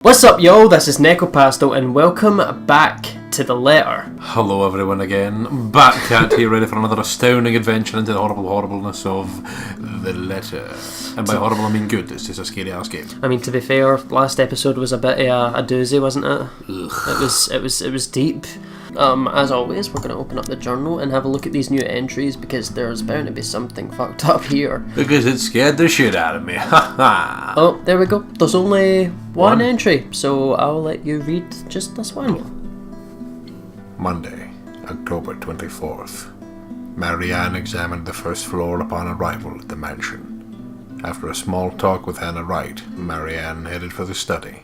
What's up, y'all? This is Nekoroth, and welcome back to the letter. Hello, everyone, again. Back at here, ready for another astounding adventure into the horribleness of the letter. And by horrible, I mean good. It's just a scary ass game. I mean, to be fair, last episode was a bit of a doozy, wasn't it? Ugh. It was deep. As always, we're going to open up the journal and have a look at these new entries because there's bound to be something fucked up here. Because it scared the shit out of me. Ha ha. Oh, there we go. There's only one entry, so I'll let you read just this one. Monday, October 24th. Marianne examined the first floor upon arrival at the mansion. After a small talk with Hannah Wright, Marianne headed for the study.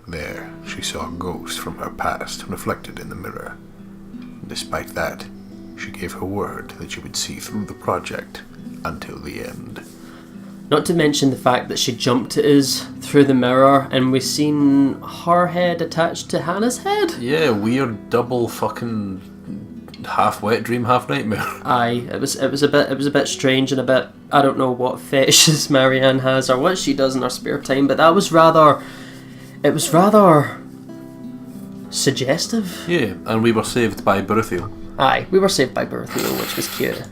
There, she saw a ghost from her past reflected in the mirror. Despite that, she gave her word that she would see through the project until the end. Not to mention the fact that she jumped at us through the mirror and we've seen her head attached to Hannah's head. Yeah, weird double fucking half wet dream, half nightmare. Aye, it was a bit strange and a bit, I don't know what fetishes Marianne has or what she does in her spare time, but that was rather suggestive. Yeah, and we were saved by Berthiel. Aye, we were saved by Berthiel, which was cute.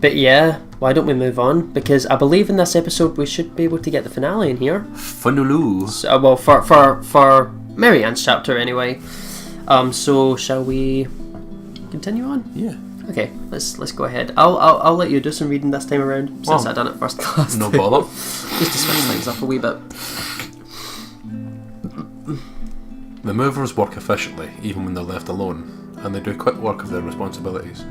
But yeah, why don't we move on? Because I believe in this episode we should be able to get the finale in here. Funulu. So, well, for Marianne's chapter anyway. So shall we continue on? Yeah. Okay, let's go ahead. I'll let you do some reading this time around since I done it first class. No bother. Just to switch things up a wee bit. The movers work efficiently, even when they're left alone, and they do quick work of their responsibilities.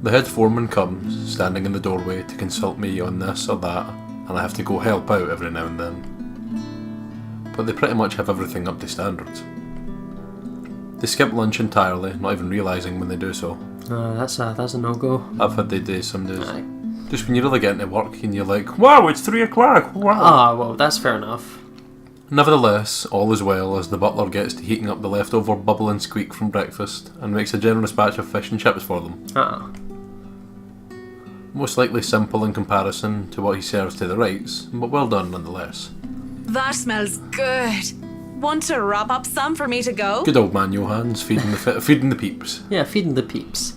The head foreman comes, standing in the doorway to consult me on this or that, and I have to go help out every now and then. But they pretty much have everything up to standards. They skip lunch entirely, not even realising when they do so. That's a no-go. I've had the days some days. Aye. Just when you really get into work and you're like, wow, it's 3 o'clock, wow. Ah, well, that's fair enough. Nevertheless, all is well as the butler gets to heating up the leftover bubble and squeak from breakfast and makes a generous batch of fish and chips for them. Most likely simple in comparison to what he serves to the rights, but well done nonetheless. That smells good. Want to wrap up some for me to go? Good old man Johans, feeding the peeps. Yeah, feeding the peeps.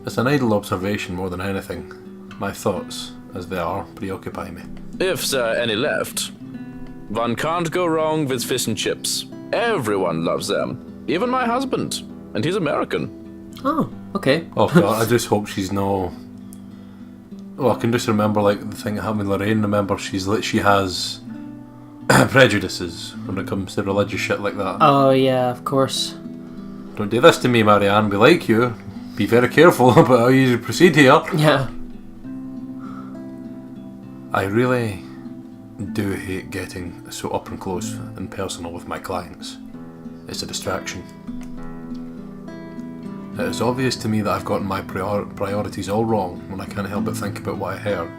It's an idle observation more than anything. My thoughts, as they are, preoccupy me. If there are any left. One can't go wrong with fish and chips. Everyone loves them. Even my husband. And he's American. Oh, okay. Oh god, I just hope she's no... Well, I can just remember like the thing that happened with Lorraine. Remember, she has prejudices when it comes to religious shit like that. Oh yeah, of course. Don't do this to me, Marianne. We like you. Be very careful about how you proceed here. Yeah. I really do hate getting so up and close and personal with my clients. It's a distraction. It is obvious to me that I've gotten my priorities all wrong when I can't help but think about what I heard,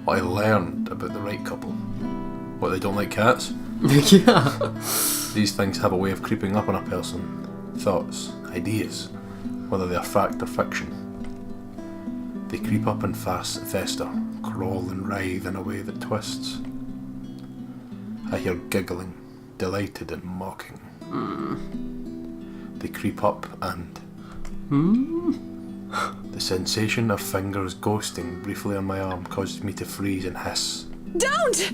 what I learned about the right couple. What, they don't like cats? Yeah. These things have a way of creeping up on a person. Thoughts, ideas, whether they are fact or fiction. They creep up and fester, crawl and writhe in a way that twists. I hear giggling, delighted and mocking. They creep up and... The sensation of fingers ghosting briefly on my arm causes me to freeze and hiss. Don't!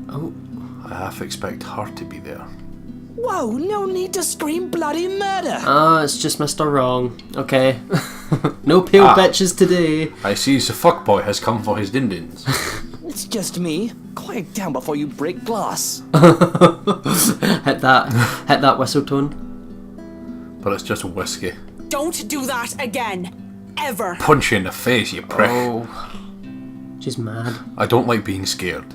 Oh. I half expect her to be there. Whoa, no need to scream bloody murder! It's just Mr. Wrong. Okay. No pale bitches today. I see the fuckboy has come for his din-dins. It's just me. Quiet down before you break glass. Hit that whistle tone. But it's just whiskey. Don't do that again. Ever. Punch you in the face, you prick. Oh. She's mad. I don't like being scared.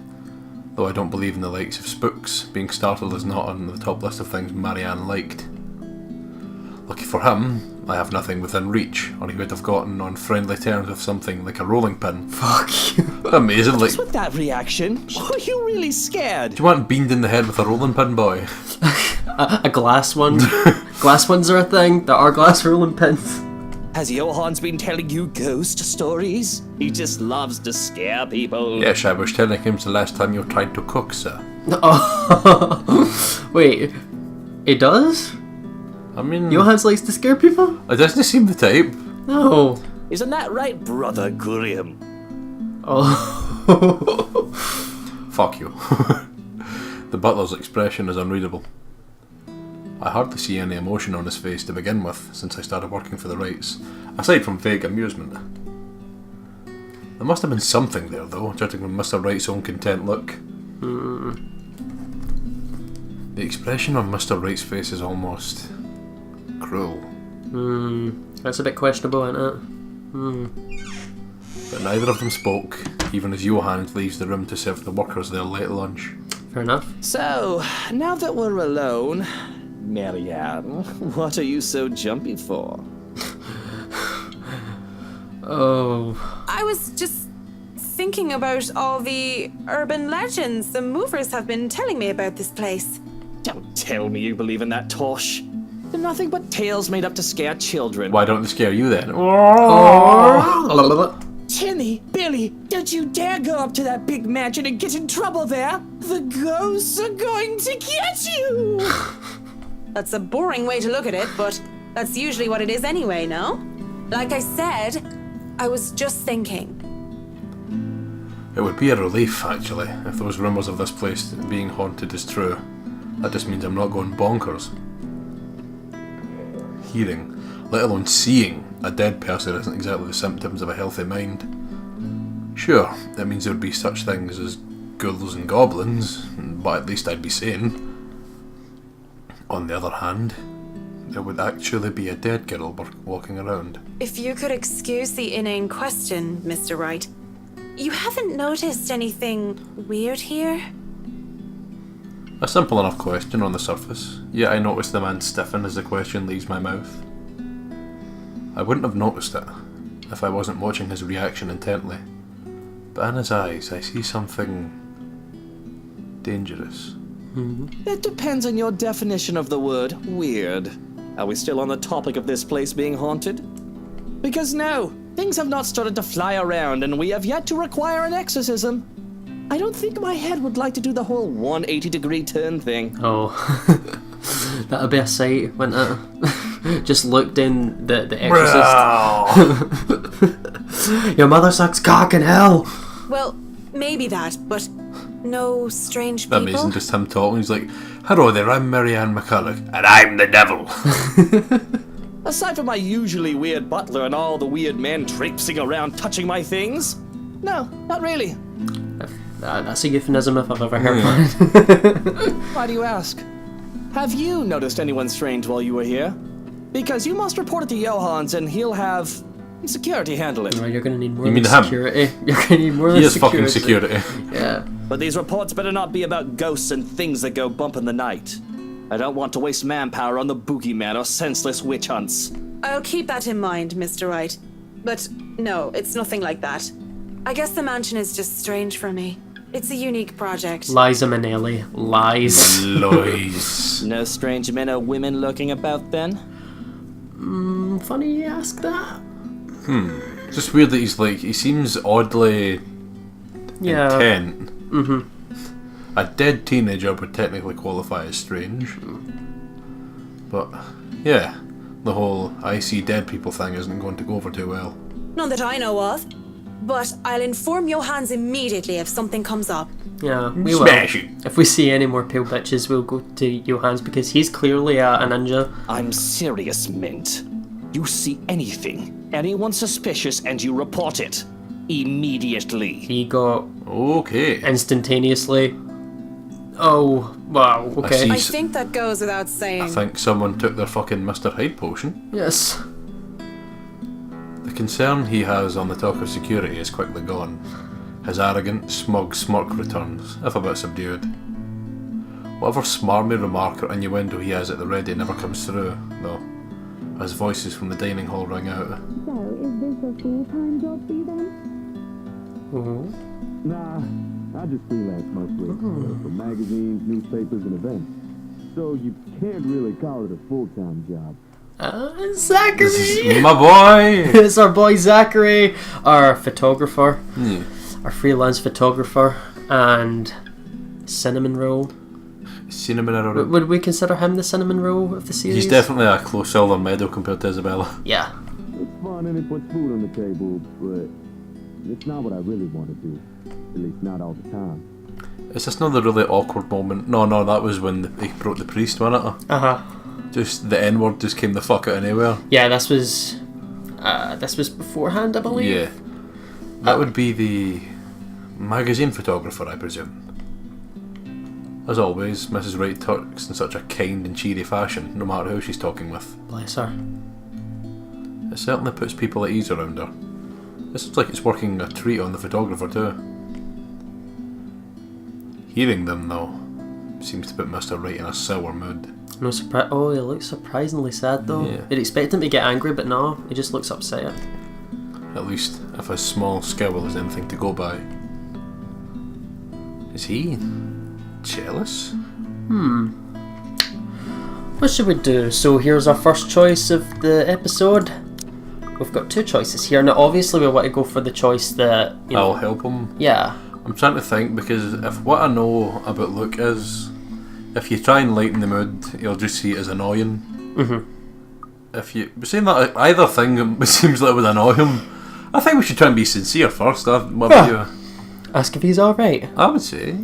Though I don't believe in the likes of spooks, being startled is not on the top list of things Marianne liked. Lucky for him, I have nothing within reach, or he would have gotten on friendly terms with something like a rolling pin. Fuck you. Amazingly. What's with that reaction? Were you really scared? Do you want beamed in the head with a rolling pin, boy? A glass one. Glass ones are a thing. There are glass rolling pins. Has Johan's been telling you ghost stories? He just loves to scare people. Yes, I was telling him the last time you tried to cook, sir. Oh, wait, it does? I mean, Johannes likes to scare people? it doesn't seem the type. No. Isn't that right, Brother Gurium? Oh. Fuck you. The butler's expression is unreadable. I hardly see any emotion on his face to begin with since I started working for the Wrights, aside from vague amusement. There must have been something there though, judging from Mr. Wright's own content look. The expression on Mr. Wright's face is almost cruel. That's a bit questionable, isn't it? But neither of them spoke, even as Johann leaves the room to serve the workers their late lunch. Fair enough. So, now that we're alone, Marianne, what are you so jumpy for? Oh. I was just thinking about all the urban legends the movers have been telling me about this place. Don't tell me you believe in that tosh. They're nothing but tales made up to scare children. Why don't they scare you then? Timmy, Billy, don't you dare go up to that big mansion and get in trouble there. The ghosts are going to get you. That's a boring way to look at it, but that's usually what it is anyway, no? Like I said, I was just thinking. It would be a relief, actually, if those rumours of this place being haunted is true. That just means I'm not going bonkers. Hearing, let alone seeing, a dead person isn't exactly the symptoms of a healthy mind. Sure, it means there would be such things as ghouls and goblins, but at least I'd be sane. On the other hand, there would actually be a dead girl walking around. If you could excuse the inane question, Mr. Wright, you haven't noticed anything weird here? A simple enough question on the surface, yet I notice the man stiffen as the question leaves my mouth. I wouldn't have noticed it if I wasn't watching his reaction intently, but in his eyes I see something dangerous. That depends on your definition of the word weird. Are we still on the topic of this place being haunted? Because no, things have not started to fly around and we have yet to require an exorcism. I don't think my head would like to do the whole 180-degree turn thing. Oh. That'd be a sight, wouldn't it? Just look down the Exorcist. Your mother sucks cock in hell. Well, maybe that, but no strange people? Amazing, just him talking. He's like, "Hello there, I'm Marianne McCulloch, and I'm the devil." Aside from my usually weird butler and all the weird men traipsing around touching my things, no, not really. That's a euphemism if I've ever heard one. Why do you ask? Have you noticed anyone strange while you were here? Because you must report it to Johans and he'll have security handle it. Well, you're gonna need more You mean him? security. You're gonna need more He is security. fucking security. Yeah. But these reports better not be about ghosts and things that go bump in the night. I don't want to waste manpower on the boogeyman or senseless witch hunts. I'll keep that in mind, Mr. Wright. But no, it's nothing like that. I guess the mansion is just strange for me. It's a unique project. Liza Minnelli. Lies. Lois. No strange men or women lurking about then? Funny you ask that. It's just weird that he seems oddly Yeah. intent. A dead teenager would technically qualify as strange. But, yeah, the whole I see dead people thing isn't going to go over too well. None that I know of. But I'll inform Johans immediately if something comes up. Yeah, we will. Smash it. If we see any more pale bitches, we'll go to Johannes because he's clearly a ninja. I'm serious, Mint. You see anything, anyone suspicious, and you report it. Immediately. He got Okay. instantaneously. Oh, wow, okay. I think that goes without saying. I think someone took their fucking Mr. Hyde potion. Yes. The concern he has on the talk of security is quickly gone. His arrogant, smug smirk returns, if a bit subdued. Whatever smarmy remark or innuendo he has at the ready never comes through, though, as voices from the dining hall ring out. So, is this a full-time job for you then? Nah, I just freelance mostly for magazines, newspapers, and events. So you can't really call it a full-time job. Zachary! This is my boy! It's our boy Zachary, our photographer, our freelance photographer, and cinnamon roll. Cinnamon roll. Would we consider him the cinnamon roll of the series? He's definitely a close silver medal compared to Isabella. Yeah. It's fun and it puts food on the table, but it's not what I really want to do. At least not all the time. Is this not the really awkward moment? No, that was when he brought the priest, wasn't it? Uh-huh. Just the N-word just came the fuck out of anywhere. Yeah, this was beforehand, I believe. Yeah. That would be the magazine photographer, I presume. As always, Mrs. Wright talks in such a kind and cheery fashion, no matter who she's talking with. Bless her. It certainly puts people at ease around her. It seems like it's working a treat on the photographer too. Hearing them, though, seems to put Mr. Wright in a sour mood. No surprise. Oh, he looks surprisingly sad though. Yeah. You'd expect him to get angry, but no, he just looks upset. At least, if his small scowl is anything to go by. Is he jealous? What should we do? So here's our first choice of the episode. We've got two choices here. Now, obviously, we want to go for the choice that I'll help him. Yeah. I'm trying to think, because if what I know about Luke is, if you try and lighten the mood, you'll just see it as annoying. If you saying that either thing seems like it would annoy him, I think we should try and be sincere first. What about you? Ask if he's alright. I would say.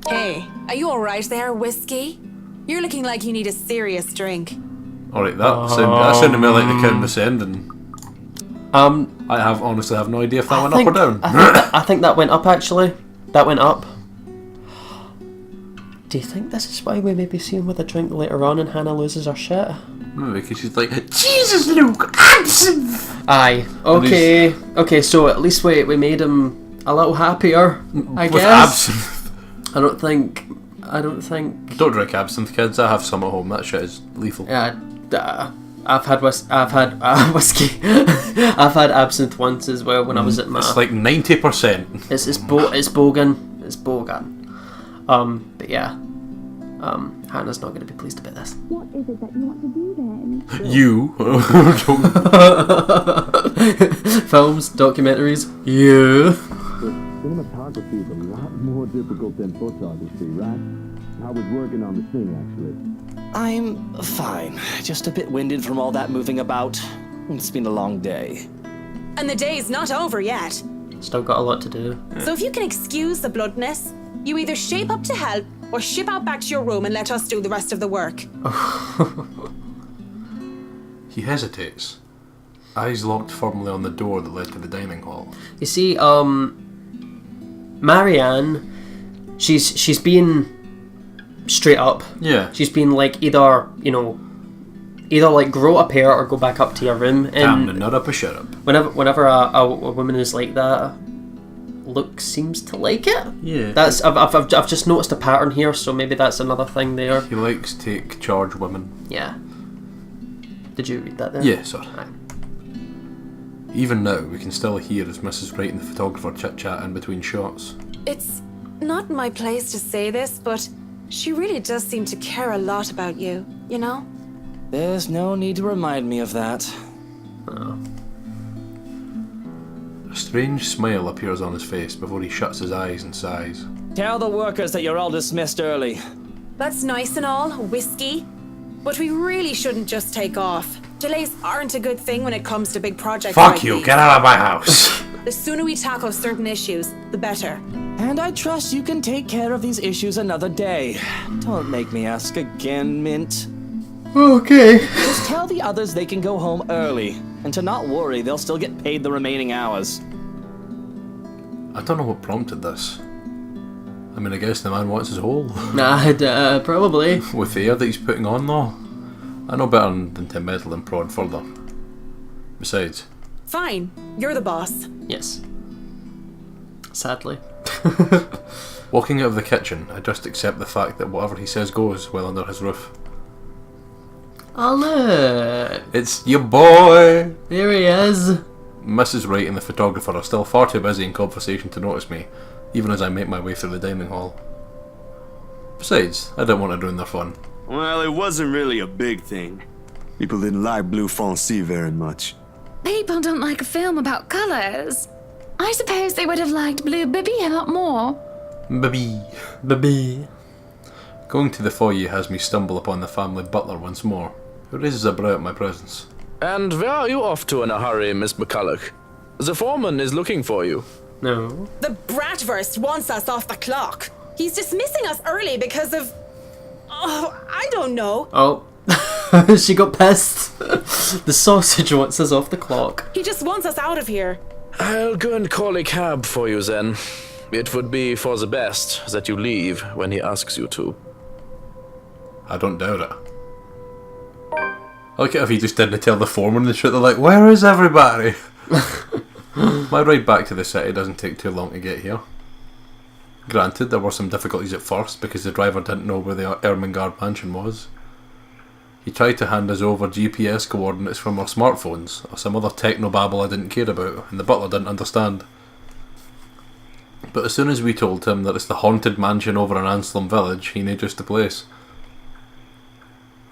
Hey, are you alright there, Whiskey? You're looking like you need a serious drink. Alright, that sounded more like the condescending. I honestly have no idea if that went up or down. I think that went up, actually. That went up. Do you think this is why we may be seeing with a drink later on and Hannah loses her shit? Maybe because she's like, Jesus, Luke, absinthe! Aye. Okay. Okay, so at least we made him a little happier, I With guess. absinthe. I don't think... Don't drink absinthe, kids. I have some at home. That shit is lethal. Yeah, I've had whiskey. I've had absinthe once as well when I was at math. It's like 90%. It's bogan. It's bogan. But yeah. Hannah's not going to be pleased about this. What is it that you want to do then? You. Films, documentaries. You. Cinematography is a lot more difficult than photography, right? I was working on the thing, actually. I'm fine. Just a bit winded from all that moving about. It's been a long day. And the day's not over yet. Still got a lot to do. So if you can excuse the bloodness, you either shape up to help or ship out back to your room and let us do the rest of the work. He hesitates. Eyes locked firmly on the door that led to the dining hall. You see, Marianne, she's been straight up. Yeah. She's been like either like grow a pair or go back up to your room. Damn, And not up a shut up. whenever a woman is like that, Luke seems to like it. Yeah. That's I've just noticed a pattern here, so maybe that's another thing there. He likes take charge women. Yeah. Did you read that there? Yeah, sorry. Aye. Even now, we can still hear as Mrs. Wright and the photographer chit-chat in between shots. It's not my place to say this, but she really does seem to care a lot about you, you know? There's no need to remind me of that. A strange smile appears on his face before he shuts his eyes and sighs. Tell the workers that you're all dismissed early. That's nice and all, Whiskey. But we really shouldn't just take off. Delays aren't a good thing when it comes to big projects Fuck like you, these. get out of my house! The sooner we tackle certain issues, the better. And I trust you can take care of these issues another day. Don't make me ask again, Mint. Okay. Just tell the others they can go home early, and to not worry, they'll still get paid the remaining hours. I don't know what prompted this. I mean, I guess the man wants his hole. Nah, probably. With the air that he's putting on, though, I know better than to meddle and prod further. Besides, Fine, you're the boss. Yes. Sadly. walking out of the kitchen, I just accept the fact that whatever he says goes well under his roof. Oh look! It's your boy! There he is! Mrs. Wright and the photographer are still far too busy in conversation to notice me, even as I make my way through the dining hall. Besides, I don't want to ruin their fun. Well, it wasn't really a big thing. People didn't like Blue Fonzie very much. People don't like a film about colors. I suppose they would have liked Blue Bibby a lot more. Baby. Going to the foyer has me stumble upon the family butler once more, who raises a brow at my presence. And where are you off to in a hurry, Miss McCulloch? The foreman is looking for you. No. The Bratwurst wants us off the clock. He's dismissing us early because of... Oh, I don't know. Oh. She got pissed. The sausage wants us off the clock. He just wants us out of here. I'll go and call a cab for you then. It would be for the best that you leave when he asks you to. I don't doubt it. I like it if he just didn't tell the foreman the shit. They're like, where is everybody? My ride back to the city doesn't take too long to get here. Granted, there were some difficulties at first because the driver didn't know where the Ermengarde mansion was. He tried to hand us over GPS coordinates from our smartphones, or some other technobabble I didn't care about, and the butler didn't understand. But as soon as we told him that it's the haunted mansion over in Anselm village, he knew just the place.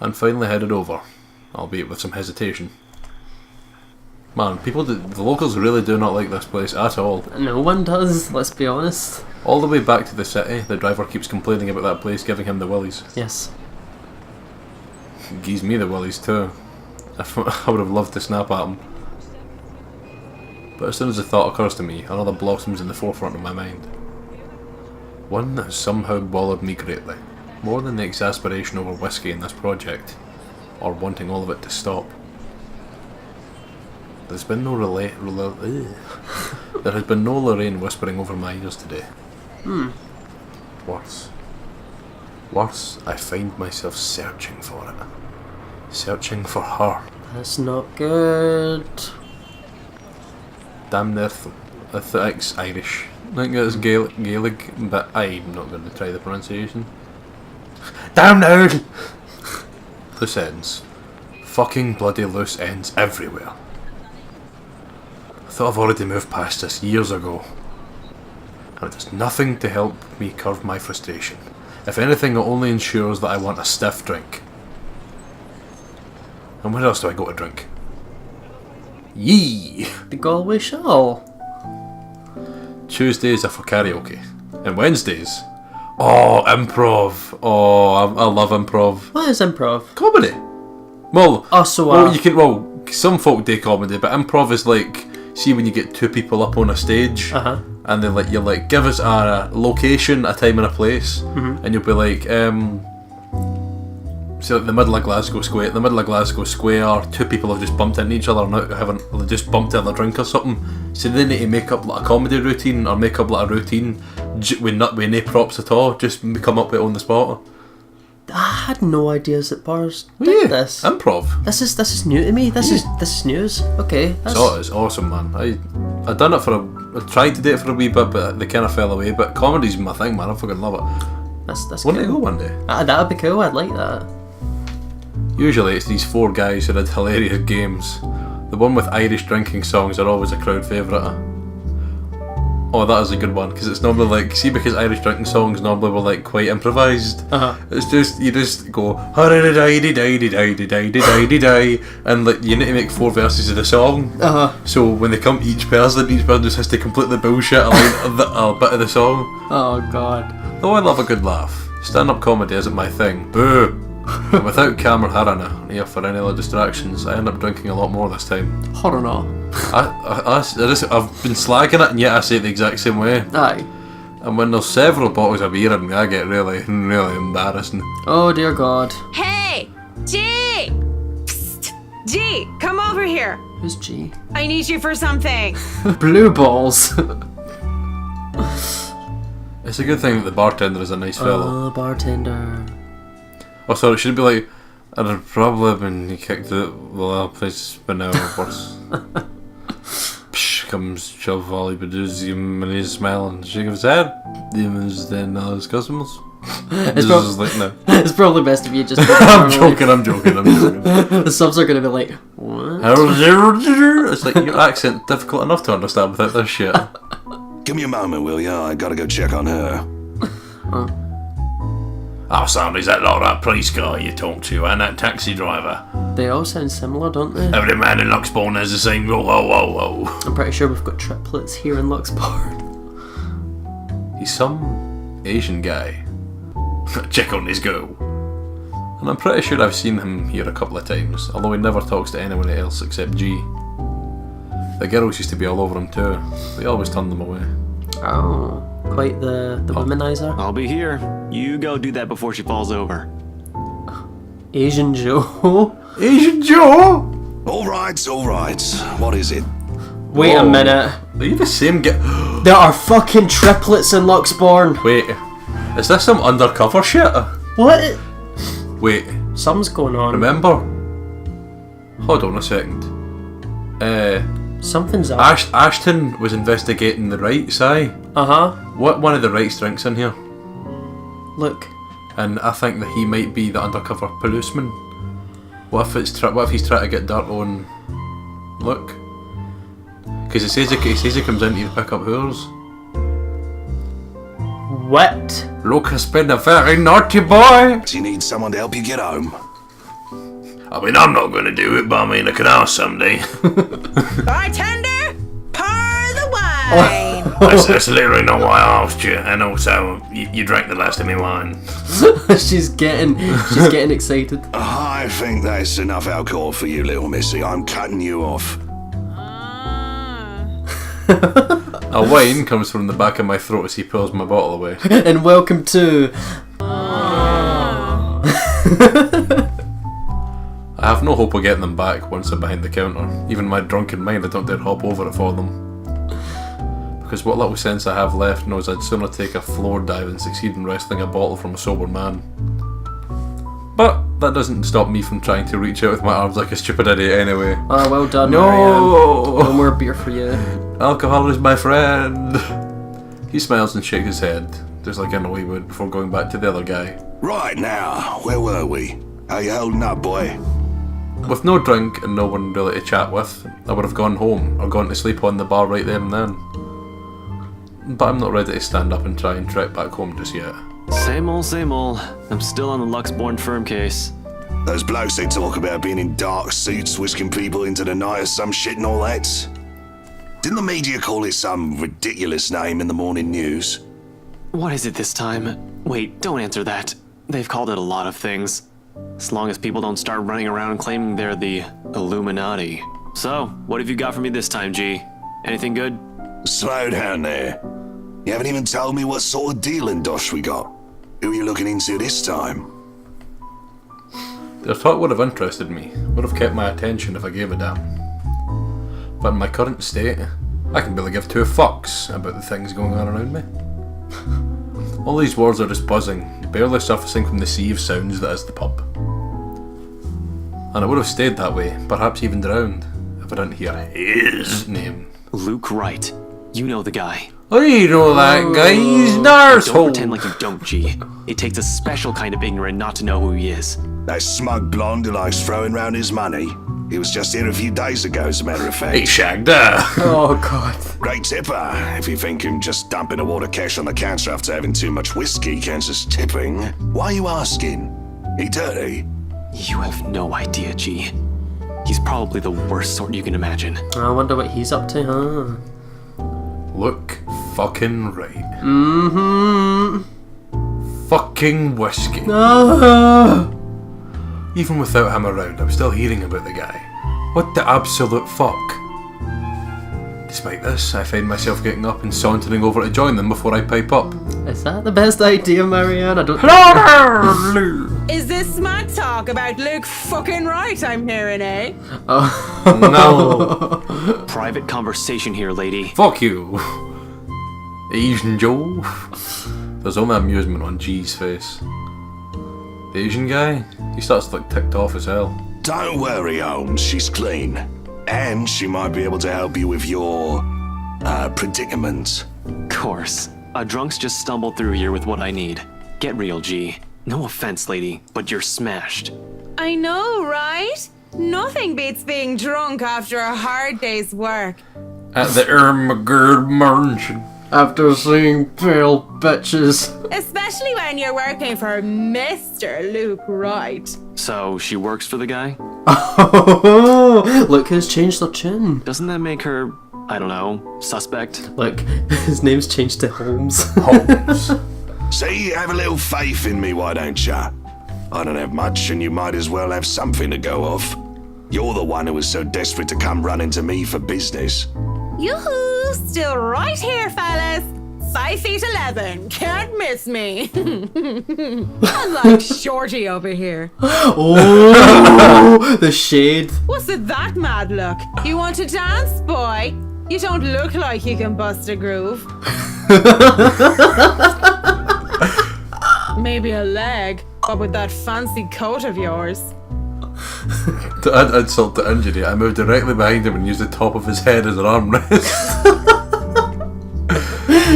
And finally headed over, albeit with some hesitation. Man, the locals really do not like this place at all. No one does, let's be honest. All the way back to the city, the driver keeps complaining about that place giving him the willies. Yes. Gives me the willies too. I would have loved to snap at him. But as soon as the thought occurs to me, another blossoms in the forefront of my mind. One that has somehow bothered me greatly, more than the exasperation over whiskey in this project, or wanting all of it to stop. There's been no there has been no Lorraine whispering over my ears today. Worse, I find myself searching for it. Searching for her. That's not good. Damn the Irish. I think it's Gaelic, but I'm not going to try the pronunciation. Damn now! Loose ends. Fucking bloody loose ends everywhere. I thought I've already moved past this years ago. And it does nothing to help me curb my frustration. If anything, it only ensures that I want a stiff drink. And where else do I go to drink? Yee! The Galway Shawl. Tuesdays are for karaoke. And Wednesdays... Oh, improv. Oh, I love improv. What is improv? Comedy. Well, Oh, so some folk do comedy, but improv is like, see when you get two people up on a stage, and you're like, give us a location, a time and a place, and you'll be like, so like the middle of Glasgow Square. At the middle of Glasgow Square, two people have just bumped into each other, they just bumped into a drink or something. So they need to make up like a comedy routine, or make up like a routine with no props at all, just come up with it on the spot. I had no ideas that bars did this. Improv. This is new to me. This is news. Okay. So it's awesome, man. I done it I tried to do it for a wee bit, but they kind of fell away. But comedy's my thing, man. I fucking love it. That's Wouldn't cool. it go one day? That'd be cool. I'd like that. Usually it's these four guys who did hilarious games. The one with Irish drinking songs are always a crowd favourite. Oh, that is a good one, because it's normally like, see, because Irish drinking songs normally were like quite improvised. It's just, you just go and like you need to make 4 verses of the song. So when they come to each person just has to completely bullshit a bit of the song. Oh god. Though I love a good laugh, stand-up comedy isn't my thing. Boo! And without Cam or Harana here for any other distractions, I end up drinking a lot more this time. Hold on. I've been slagging it, and yet I say it the exact same way. Aye. And when there's several bottles of beer in me, I get really, really embarrassing. Oh dear god. Hey! G! Psst! G, come over here. Who's G? I need you for something. Blue balls. It's a good thing that the bartender is a nice fellow. Oh, bartender. Oh, sorry, it should be like, I'd have probably been kicked out the place, but now worse. Psh, comes Chubb Volley, but does him and he's smiling, shake of his head. Demons then his customers. It's probably best if you just. I'm joking. The subs are gonna be like, what? It's like your accent difficult enough to understand without this shit. Give me a moment, will ya? I gotta go check on her. Oh, Sam, is that like that police guy you talked to and that taxi driver? They all sound similar, don't they? Every man in Luxbourne has the same. Whoa, whoa, whoa, whoa. I'm pretty sure we've got triplets here in Luxbourne. He's some Asian guy. Check on his go. And I'm pretty sure I've seen him here a couple of times, although he never talks to anyone else except G. The girls used to be all over him too, but he always turned them away. Oh, quite the womanizer. I'll be here. You go do that before she falls over. Asian Joe. Asian Joe! All right. What is it? Wait a minute. Are you the same guy? There are fucking triplets in Luxbourne. Wait, is this some undercover shit? What? Wait, Something's going on. remember? Hold on a second. Something's up. Ashton was investigating the rights, aye? Uh-huh. What one of the rights drinks in here? Look. And I think that he might be the undercover policeman. What if he's trying to get dirt on? Look, because he says he comes in to pick up hers. What? Luke has been a very naughty boy. Do you need someone to help you get home? I mean, I'm not going to do it, but I mean, I can ask someday. Bartender, pour the wine. That's literally not why I asked you. And also, you drank the last of my wine. she's getting excited. I think that's enough alcohol for you, little missy. I'm cutting you off. A whine comes from the back of my throat as he pulls my bottle away. And welcome to... I have no hope of getting them back once they're behind the counter. Even my drunken mind, I don't dare hop over it for them. Because what little sense I have left knows I'd sooner take a floor dive and succeed in wresting a bottle from a sober man. But that doesn't stop me from trying to reach out with my arms like a stupid idiot anyway. Oh, well done, No! Marianne. No more beer for you. Alcohol is my friend. He smiles and shakes his head, just like I know he would, before going back to the other guy. Right now, where were we? How you holding up, boy? With no drink and no one really to chat with, I would have gone home or gone to sleep on the bar right there and then. But I'm not ready to stand up and try and trek back home just yet. Same old, same old. I'm still on the Luxbourne firm case. Those blokes they talk about being in dark suits, whisking people into the night or some shit and all that. Didn't the media call it some ridiculous name in the morning news? What is it this time? Wait, don't answer that. They've called it a lot of things. As long as people don't start running around claiming they're the Illuminati. So, what have you got for me this time, G? Anything good? Slow down there. You haven't even told me what sort of dealing dosh we got. Who are you looking into this time? Their thought would have interested me, would have kept my attention if I gave a damn. But in my current state, I can barely give two fucks about the things going on around me. All these words are just buzzing, barely surfacing from the sea of sounds that is the pub. And it would have stayed that way, perhaps even drowned, if I didn't hear his name. Luke Wright. You know the guy. I know that guy, he's an Don't arsehole. pretend like you don't, G. It takes a special kind of ignorant not to know who he is. That smug blonde who likes throwing round his money. He was just here a few days ago, as a matter of He fact. shagged her. Oh, God. Great tipper. If you think him just dumping a wad of cash on the counter after having too much whiskey counts as tipping, why are you asking? He dirty? You have no idea, G. He's probably the worst sort you can imagine. I wonder what he's up to, huh? Look fucking right. Mm-hmm. Fucking whiskey. Ah. Even without him around, I'm still hearing about the guy. What the absolute fuck? Despite this, I find myself getting up and sauntering over to join them before I pipe up. Is that the best idea, Marianne? I don't... Is this smart talk about Luke fucking Wright I'm hearing, eh? No. Private conversation here, lady. Fuck you. Asian Joe. There's only amusement on G's face. The Asian guy, he starts to look ticked off as hell. Don't worry, Holmes, she's clean. And she might be able to help you with your, predicament. Course. A drunk's just stumbled through here with what I need. Get real, G. No offense, lady, but you're smashed. I know, right? Nothing beats being drunk after a hard day's work. At the Ermagerd Mansion. After seeing pale bitches. Especially when you're working for Mr. Luke Wright. So she works for the guy? Oh, look who's changed their chin. Doesn't that make her, I don't know, suspect? Look, his name's changed to Holmes. Holmes. See, have a little faith in me, why don't ya? I don't have much, and you might as well have something to go off. You're the one who was so desperate to come running to me for business. Yoo-hoo! Still right here, fellas. 5'11". Can't miss me. I'm like Shorty over here. Oh, the shade. What's with that mad look? You want to dance, boy? You don't look like you can bust a groove. Maybe a leg, but with that fancy coat of yours. To add insult to injury, I moved directly behind him and used the top of his head as an armrest.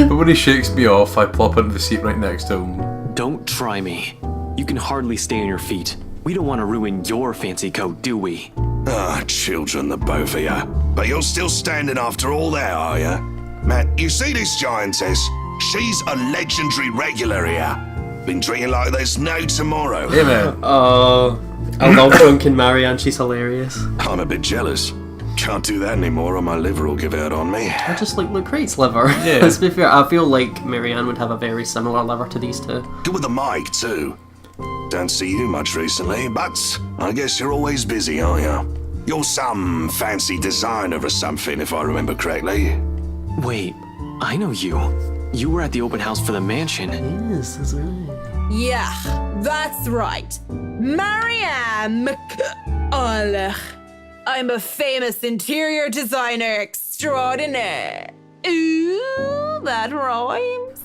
But when he shakes me off, I plop into the seat right next to him. Don't try me. You can hardly stay on your feet. We don't want to ruin your fancy coat, do we? Ah, children, the both of ya. But you're still standing after all that, are ya? Matt, you see this giantess? She's a legendary regular here. Been treating like there's no tomorrow. Hey, man. I love drunken Marianne, she's hilarious. I'm a bit jealous. Can't do that anymore or my liver will give out on me. I just like Luke Wright's liver. Yeah. Let's be fair, I feel like Marianne would have a very similar liver to these two. Good with the mic, too. Don't see you much recently, but I guess you're always busy, aren't you? You're some fancy designer or something, if I remember correctly. Wait, I know you. You were at the open house for the mansion. Yes, that's right. Yeah, that's right. Marianne McCulloch. I'm a famous interior designer extraordinaire. Ooh, that rhymes.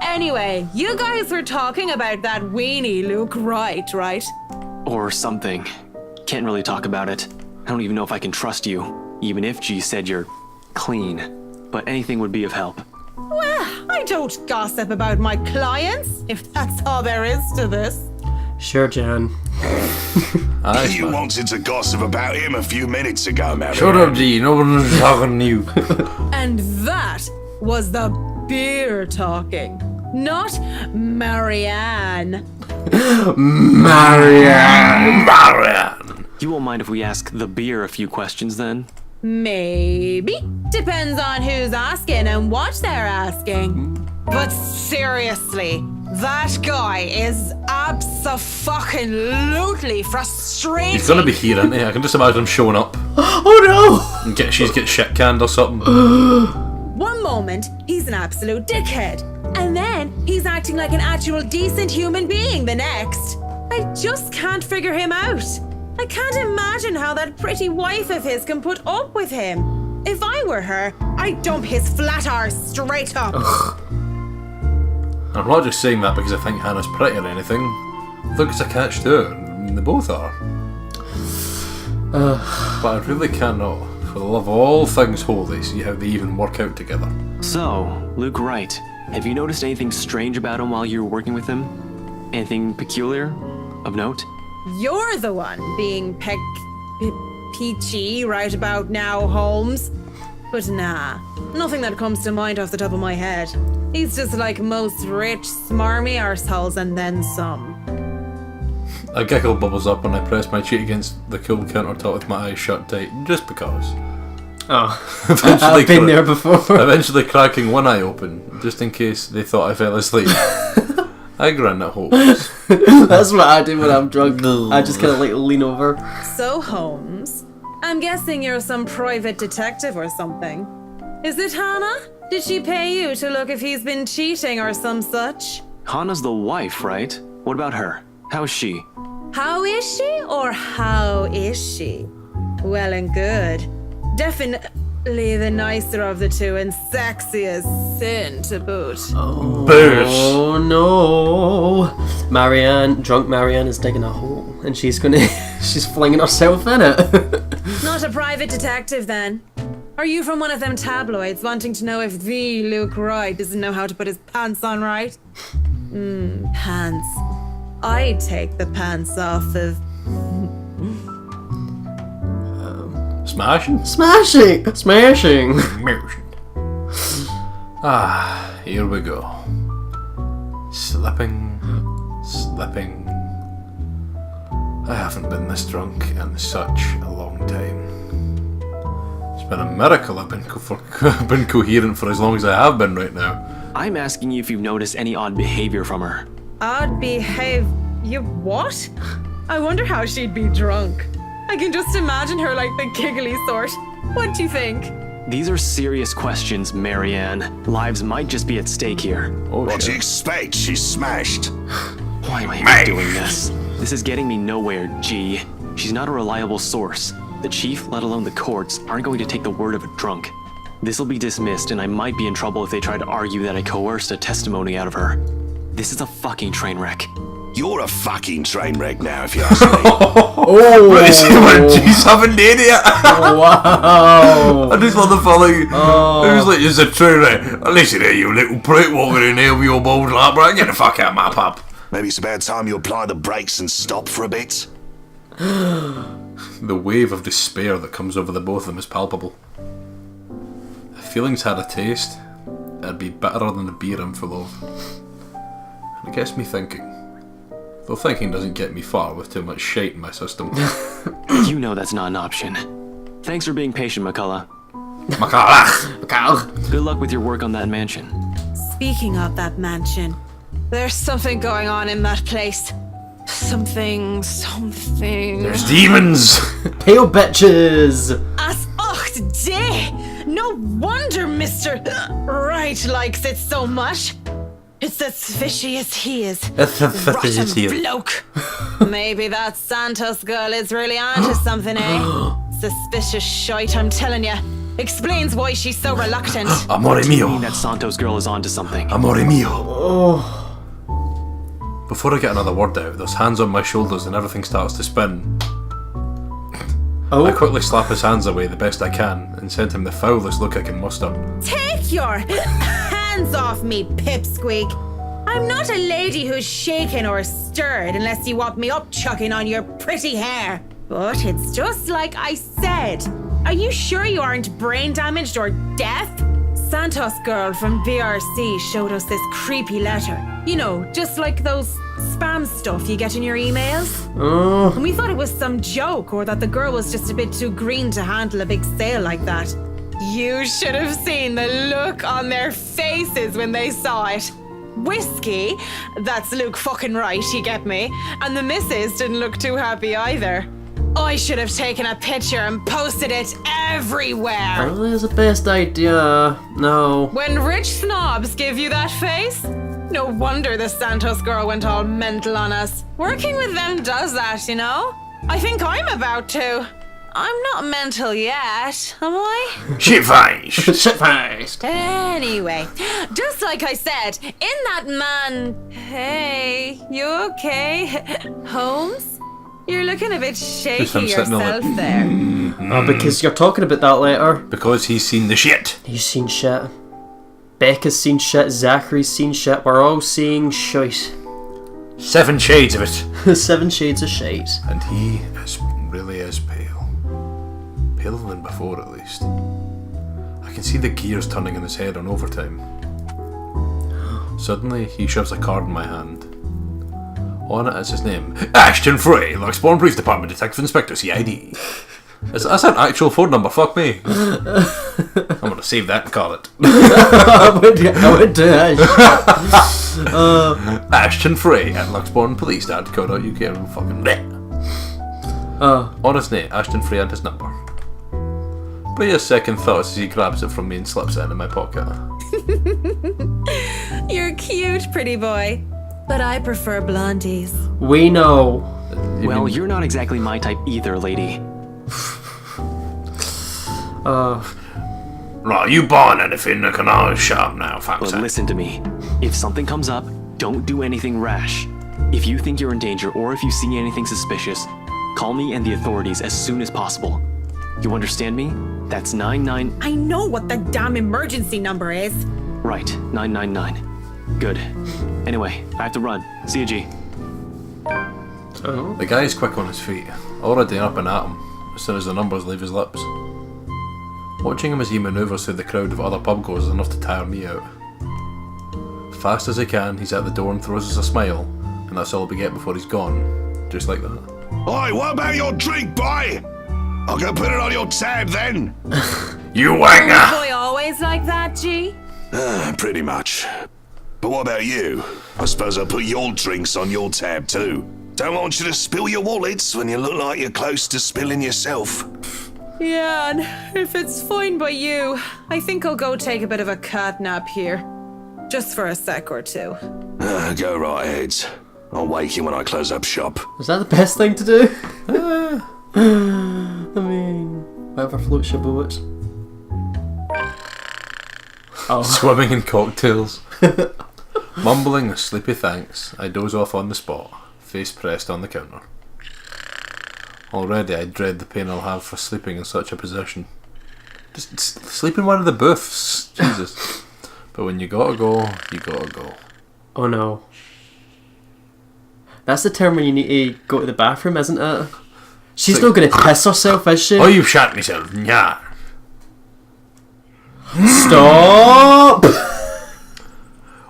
Anyway, you guys were talking about that weenie Luke Wright, right? Or something. Can't really talk about it. I don't even know if I can trust you, even if G said you're clean. But anything would be of help. Well, I don't gossip about my clients, if that's all there is to this. Sure, Jan. Aye, You man. wanted to gossip about him a few minutes ago, Marianne. Shut up, G. No one's talking to you. And that was the beer talking, not Marianne. Marianne. You won't mind if we ask the beer a few questions then? Maybe. Depends on who's asking and what they're asking. But seriously, that guy is abso-fucking-lutely frustrating. He's gonna be here, isn't he? I can just imagine him showing up. Oh And she's get shit canned or something. One moment, he's an absolute dickhead. And then he's acting like an actual decent human being the next. I just can't figure him out. I can't imagine how that pretty wife of his can put up with him. If I were her, I'd dump his flat arse straight up. I'm not just saying that because I think Hannah's pretty or anything. Look, it's a catch too. They both are. But I really cannot, for the love of all things holy, see how they even work out together. So, Luke Wright, have you noticed anything strange about him while you were working with him? Anything peculiar? Of note? You're the one being peachy right about now, Holmes. But nah, nothing that comes to mind off the top of my head. He's just like most rich, smarmy arseholes and then some. A giggle bubbles up and I press my cheek against the cool countertop with my eyes shut tight, just because. Oh, I've been there before. Eventually cracking one eye open, just in case they thought I fell asleep. I grin at Holmes. That's what I do when I'm drunk. I just kind of like lean over. So, Holmes, I'm guessing you're some private detective or something. Is it Hannah? Did she pay you to look if he's been cheating or some such? Hannah's the wife, right? What about her? How is she? How is she or how is she? Well and good. Definitely the nicer of the two and sexiest sin to boot. Oh no. Drunk Marianne is digging a hole and she's flinging herself in it. Not a private detective then. Are you from one of them tabloids wanting to know if the Luke Wright doesn't know how to put his pants on right? Pants. I'd take the pants off of... Smashing? Smashing! Smashing! Ah, here we go. Slipping. I haven't been this drunk in such a long time. It's been a miracle I've been coherent for as long as I have been right now. I'm asking you if you've noticed any odd behavior from her. Odd behave. You what? I wonder how she'd be drunk. I can just imagine her like the giggly sort. What do you think? These are serious questions, Marianne. Lives might just be at stake here. Oh, What do shit. you expect? She's smashed. Why am I even doing this? This is getting me nowhere, G. She's not a reliable source. The chief, let alone the courts, aren't going to take the word of a drunk. This'll be dismissed, and I might be in trouble if they try to argue that I coerced a testimony out of her. This is a fucking train wreck. You're a fucking train wreck now, if you ask me. She's having an idiot. Wow! I just love the following. It was like, it's a train wreck. Listen here, you little prick walking in here with your balls like that. Get the fuck out of my pub. Maybe it's about time you apply the brakes and stop for a bit. The wave of despair that comes over the both of them is palpable. If feelings had a taste, it'd be bitterer than the beer I'm full of. And it gets me thinking. Though thinking doesn't get me far with too much shite in my system. You know that's not an option. Thanks for being patient, McCullough. Good luck with your work on that mansion. Speaking of that mansion, there's something going on in that place. Something. There's demons! Pale bitches! As ocht day! No wonder Mr. Right likes it so much. It's as fishy as he is. Rotten bloke. Maybe that Santos girl is really onto something, eh? Suspicious shite, I'm telling you. Explains why she's so reluctant. Amore I mean mio. that Santos girl is onto something. Amore mio. Before I get another word out, there's hands on my shoulders and everything starts to spin. I quickly slap his hands away the best I can and send him the foulest look I can muster. Take your hands off me, pipsqueak. I'm not a lady who's shaken or stirred unless you want me upchucking on your pretty hair. But it's just like I said. Are you sure you aren't brain damaged or deaf? Santos girl from BRC showed us this creepy letter. You know, just like those spam stuff you get in your emails. And we thought it was some joke or that the girl was just a bit too green to handle a big sale like that. You should have seen the look on their faces when they saw it. Whiskey, that's Luke fucking right, you get me? And the missus didn't look too happy either. I should have taken a picture and posted it everywhere. Probably is the best idea. No. When rich snobs give you that face, no wonder the Santos girl went all mental on us. Working with them does that, you know? I think I'm about to. I'm not mental yet, am I? Shit-faced! Shit-faced! Anyway, just like I said, in that man... Hey, you okay? Holmes? You're looking a bit shaky Just him sitting on yourself it. there. Oh, because you're talking about that letter. Because he's seen the shit. He's seen shit. Becca's seen shit. Zachary's seen shit. We're all seeing shite. 7 shades of it. 7 shades of shite. And he really is pale. Paler than before, at least. I can see the gears turning in his head on overtime. Suddenly, he shoves a card in my hand. On it is his name. Ashton Frey, Luxbourne Police Department Detective Inspector, CID. That's an actual phone number, fuck me. I'm gonna save that and call it. I would do that. Ashton Frey at luxbournepolice.co.uk. Fucking bleh. On his name, Ashton Frey and his number. But he has second thoughts as he grabs it from me and slips it into my pocket. You're cute, pretty boy. But I prefer blondies. We know. Well, you're not exactly my type either, lady. Right, you buying anything that can always shut up now, But thanks. listen to me. If something comes up, don't do anything rash. If you think you're in danger or if you see anything suspicious, call me and the authorities as soon as possible. You understand me? That's 99... I know what the damn emergency number is. Right, 999. Good. Anyway, I have to run. See you, G. The guy's quick on his feet, already up and at him as soon as the numbers leave his lips. Watching him as he manoeuvres through the crowd of other pubgoers is enough to tire me out. Fast as he can, he's at the door and throws us a smile, and that's all we get before he's gone. Just like that. Oi, what about your drink, boy? I'll go put it on your tab then. You wanger! Boy, always like that, G? Pretty much. But what about you? I suppose I'll put your drinks on your tab too. Don't want you to spill your wallets when you look like you're close to spilling yourself. Yeah, and if it's fine by you, I think I'll go take a bit of a cat nap here. Just for a sec or two. Go right ahead. I'll wake you when I close up shop. Is that the best thing to do? I mean, whatever floats your boat. Oh. Swimming in cocktails. Mumbling a sleepy thanks, I doze off on the spot, face pressed on the counter. Already I dread the pain I'll have for sleeping in such a position. Just sleep in one of the booths, Jesus. But when you gotta go, you gotta go. Oh no. That's the term when you need to go to the bathroom, isn't it? She's not going to piss herself, is she? Oh, you shat myself, yeah. Stop!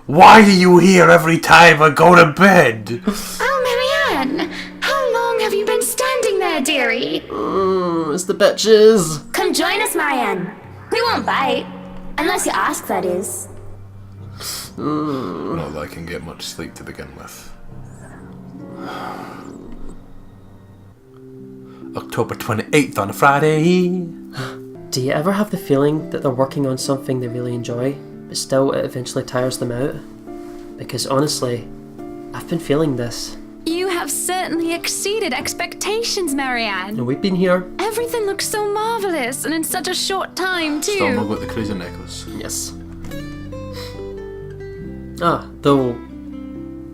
Why are you here every time I go to bed? Oh, Marianne! How long have you been standing there, dearie? It's the bitches. Come join us, Marianne. We won't bite. Unless you ask, that is. Not that I can get much sleep to begin with. October 28th on a Friday. Do you ever have the feeling that they're working on something they really enjoy, but still it eventually tires them out? Because honestly, I've been feeling this. You have certainly exceeded expectations, Marianne. And we've been here. Everything looks so marvellous, and in such a short time, too. Still not got the crazy necklace. Yes. Though,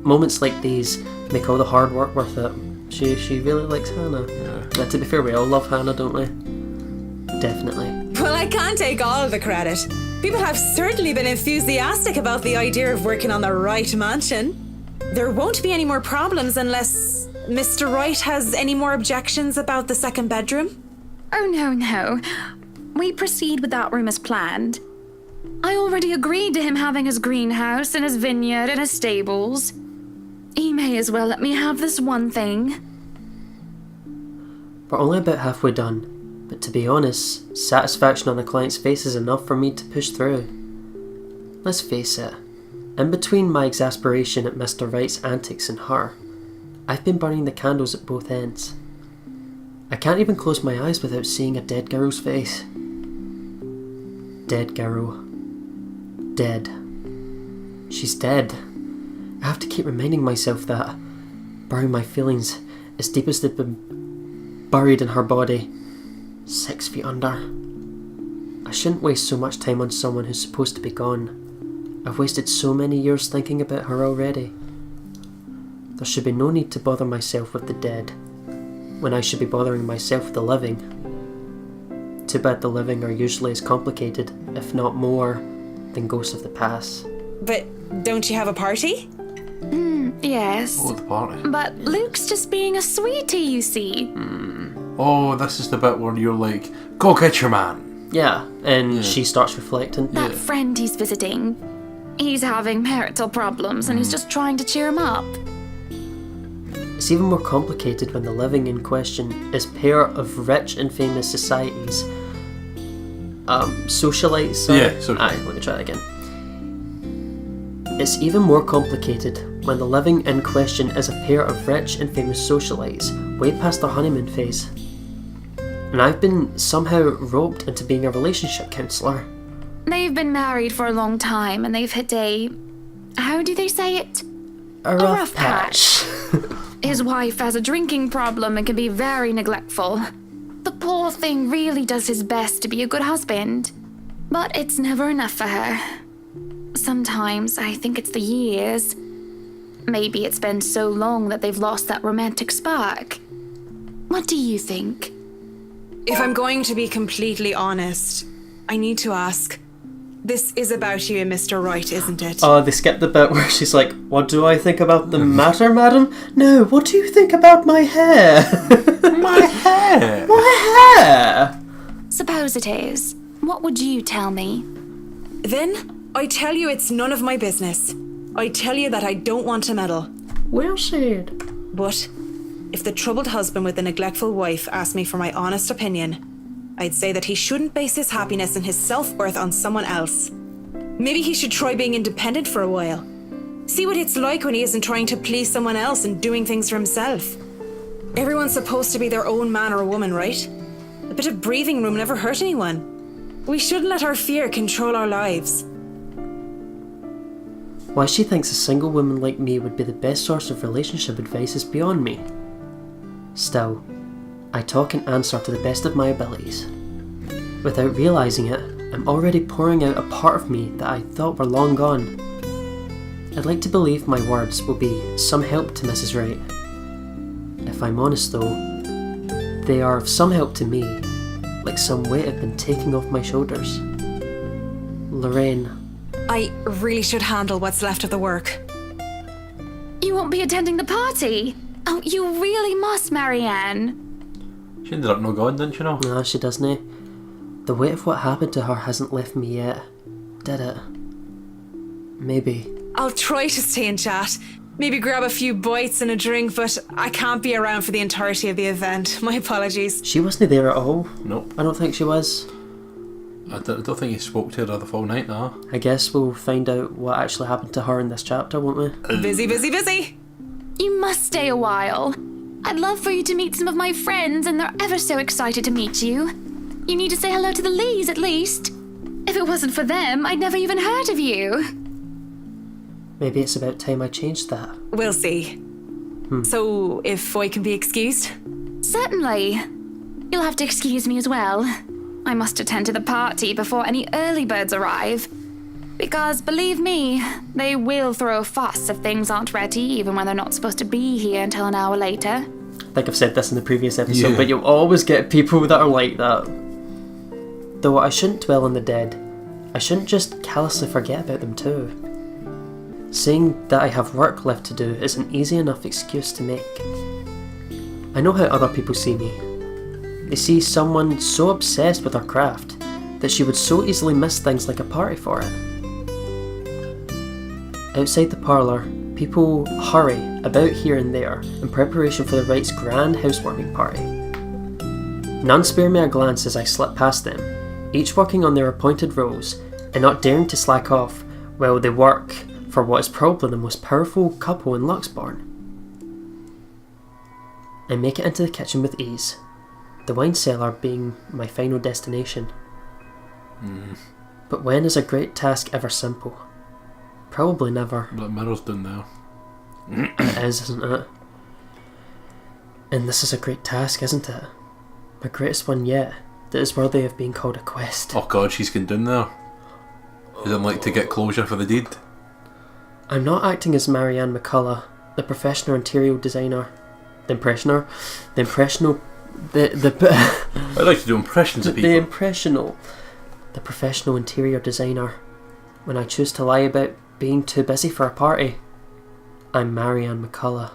moments like these make all the hard work worth it. She really likes Hannah. Yeah. To be fair, we all love Hannah, don't we? Definitely. Well, I can't take all of the credit. People have certainly been enthusiastic about the idea of working on the right mansion. There won't be any more problems unless Mr. Wright has any more objections about the second bedroom. Oh, no. We proceed with that room as planned. I already agreed to him having his greenhouse and his vineyard and his stables. He may as well let me have this one thing. We're only about halfway done, but to be honest, satisfaction on the client's face is enough for me to push through. Let's face it, in between my exasperation at Mr. Wright's antics and her, I've been burning the candles at both ends. I can't even close my eyes without seeing a dead girl's face. Dead girl. Dead. She's dead. I have to keep reminding myself that, burying my feelings as deep as they've been buried in her body, 6 feet under. I shouldn't waste so much time on someone who's supposed to be gone. I've wasted so many years thinking about her already. There should be no need to bother myself with the dead, when I should be bothering myself with the living. Too bad the living are usually as complicated, if not more, than ghosts of the past. But don't you have a party? Yes. Oh, the party. But Luke's just being a sweetie, you see. Oh, this is the bit where you're like, go get your man. Yeah, and she starts reflecting. That friend he's visiting, he's having marital problems and he's just trying to cheer him up. It's even more complicated when the living in question is pair of rich and famous societies. Socialites. Sorry. Yeah, socialites. Aye, let me try that again. It's even more complicated when the living in question is a pair of rich and famous socialites, way past their honeymoon phase. And I've been somehow roped into being a relationship counsellor. They've been married for a long time and they've hit a... how do they say it? A rough patch. His wife has a drinking problem and can be very neglectful. The poor thing really does his best to be a good husband, but it's never enough for her. Sometimes I think it's the years. Maybe it's been so long that they've lost that romantic spark. What do you think? If I'm going to be completely honest, I need to ask. This is about you and Mr. Wright, isn't it? Oh, they skipped the bit where she's like, what do I think about the matter, madam? No, what do you think about my hair? My hair? My hair! Suppose it is. what would you tell me? Then, I tell you it's none of my business. I tell you that I don't want to meddle. Well said. But if the troubled husband with the neglectful wife asked me for my honest opinion, I'd say that he shouldn't base his happiness and his self-worth on someone else. Maybe he should try being independent for a while. See what it's like when he isn't trying to please someone else and doing things for himself. Everyone's supposed to be their own man or woman, right? A bit of breathing room never hurt anyone. We shouldn't let our fear control our lives. Why she thinks a single woman like me would be the best source of relationship advice is beyond me. Still, I talk and answer to the best of my abilities. Without realising it, I'm already pouring out a part of me that I thought were long gone. I'd like to believe my words will be some help to Mrs. Wright. If I'm honest though, they are of some help to me, like some weight have been taking off my shoulders. Lorraine. I really should handle what's left of the work. You won't be attending the party? Oh, you really must, Marianne. She ended up no going, didn't she know? Nah, she doesn't. The weight of what happened to her hasn't left me yet, did it? Maybe. I'll try to stay and chat. Maybe grab a few bites and a drink, but I can't be around for the entirety of the event. My apologies. She wasn't there at all. Nope. I don't think she was. I don't think he spoke to her the full night, nah. I guess we'll find out what actually happened to her in this chapter, won't we? Busy, busy, busy. You must stay a while. I'd love for you to meet some of my friends, and they're ever so excited to meet you. You need to say hello to the Lees, at least. If it wasn't for them, I'd never even heard of you. Maybe it's about time I changed that. We'll see. So, if I can be excused? Certainly. You'll have to excuse me as well. I must attend to the party before any early birds arrive. Because, believe me, they will throw a fuss if things aren't ready, even when they're not supposed to be here until an hour later. I think I've said this in the previous episode, Yeah. but you'll always get people that are like that. Though I shouldn't dwell on the dead. I shouldn't just callously forget about them too. Saying that I have work left to do is an easy enough excuse to make. I know how other people see me. They see someone so obsessed with her craft that she would so easily miss things like a party for it. Outside the parlour, people hurry about here and there in preparation for the Wright's grand housewarming party. None spare me a glance as I slip past them, each working on their appointed roles and not daring to slack off while they work for what is probably the most powerful couple in Luxbourne. I make it into the kitchen with ease, the wine cellar being my final destination. But when is a great task ever simple? Probably never. But Mirror's done there. It is, isn't it? And this is a great task, isn't it? My greatest one yet, that is worthy of being called a quest. Oh god, she's gone down there. She doesn't like to get closure for the deed. I'm not acting as Marianne McCullough, the professional interior designer. The I like to do impressions of people. The professional interior designer. When I choose to lie about being too busy for a party. I'm Marianne McCullough,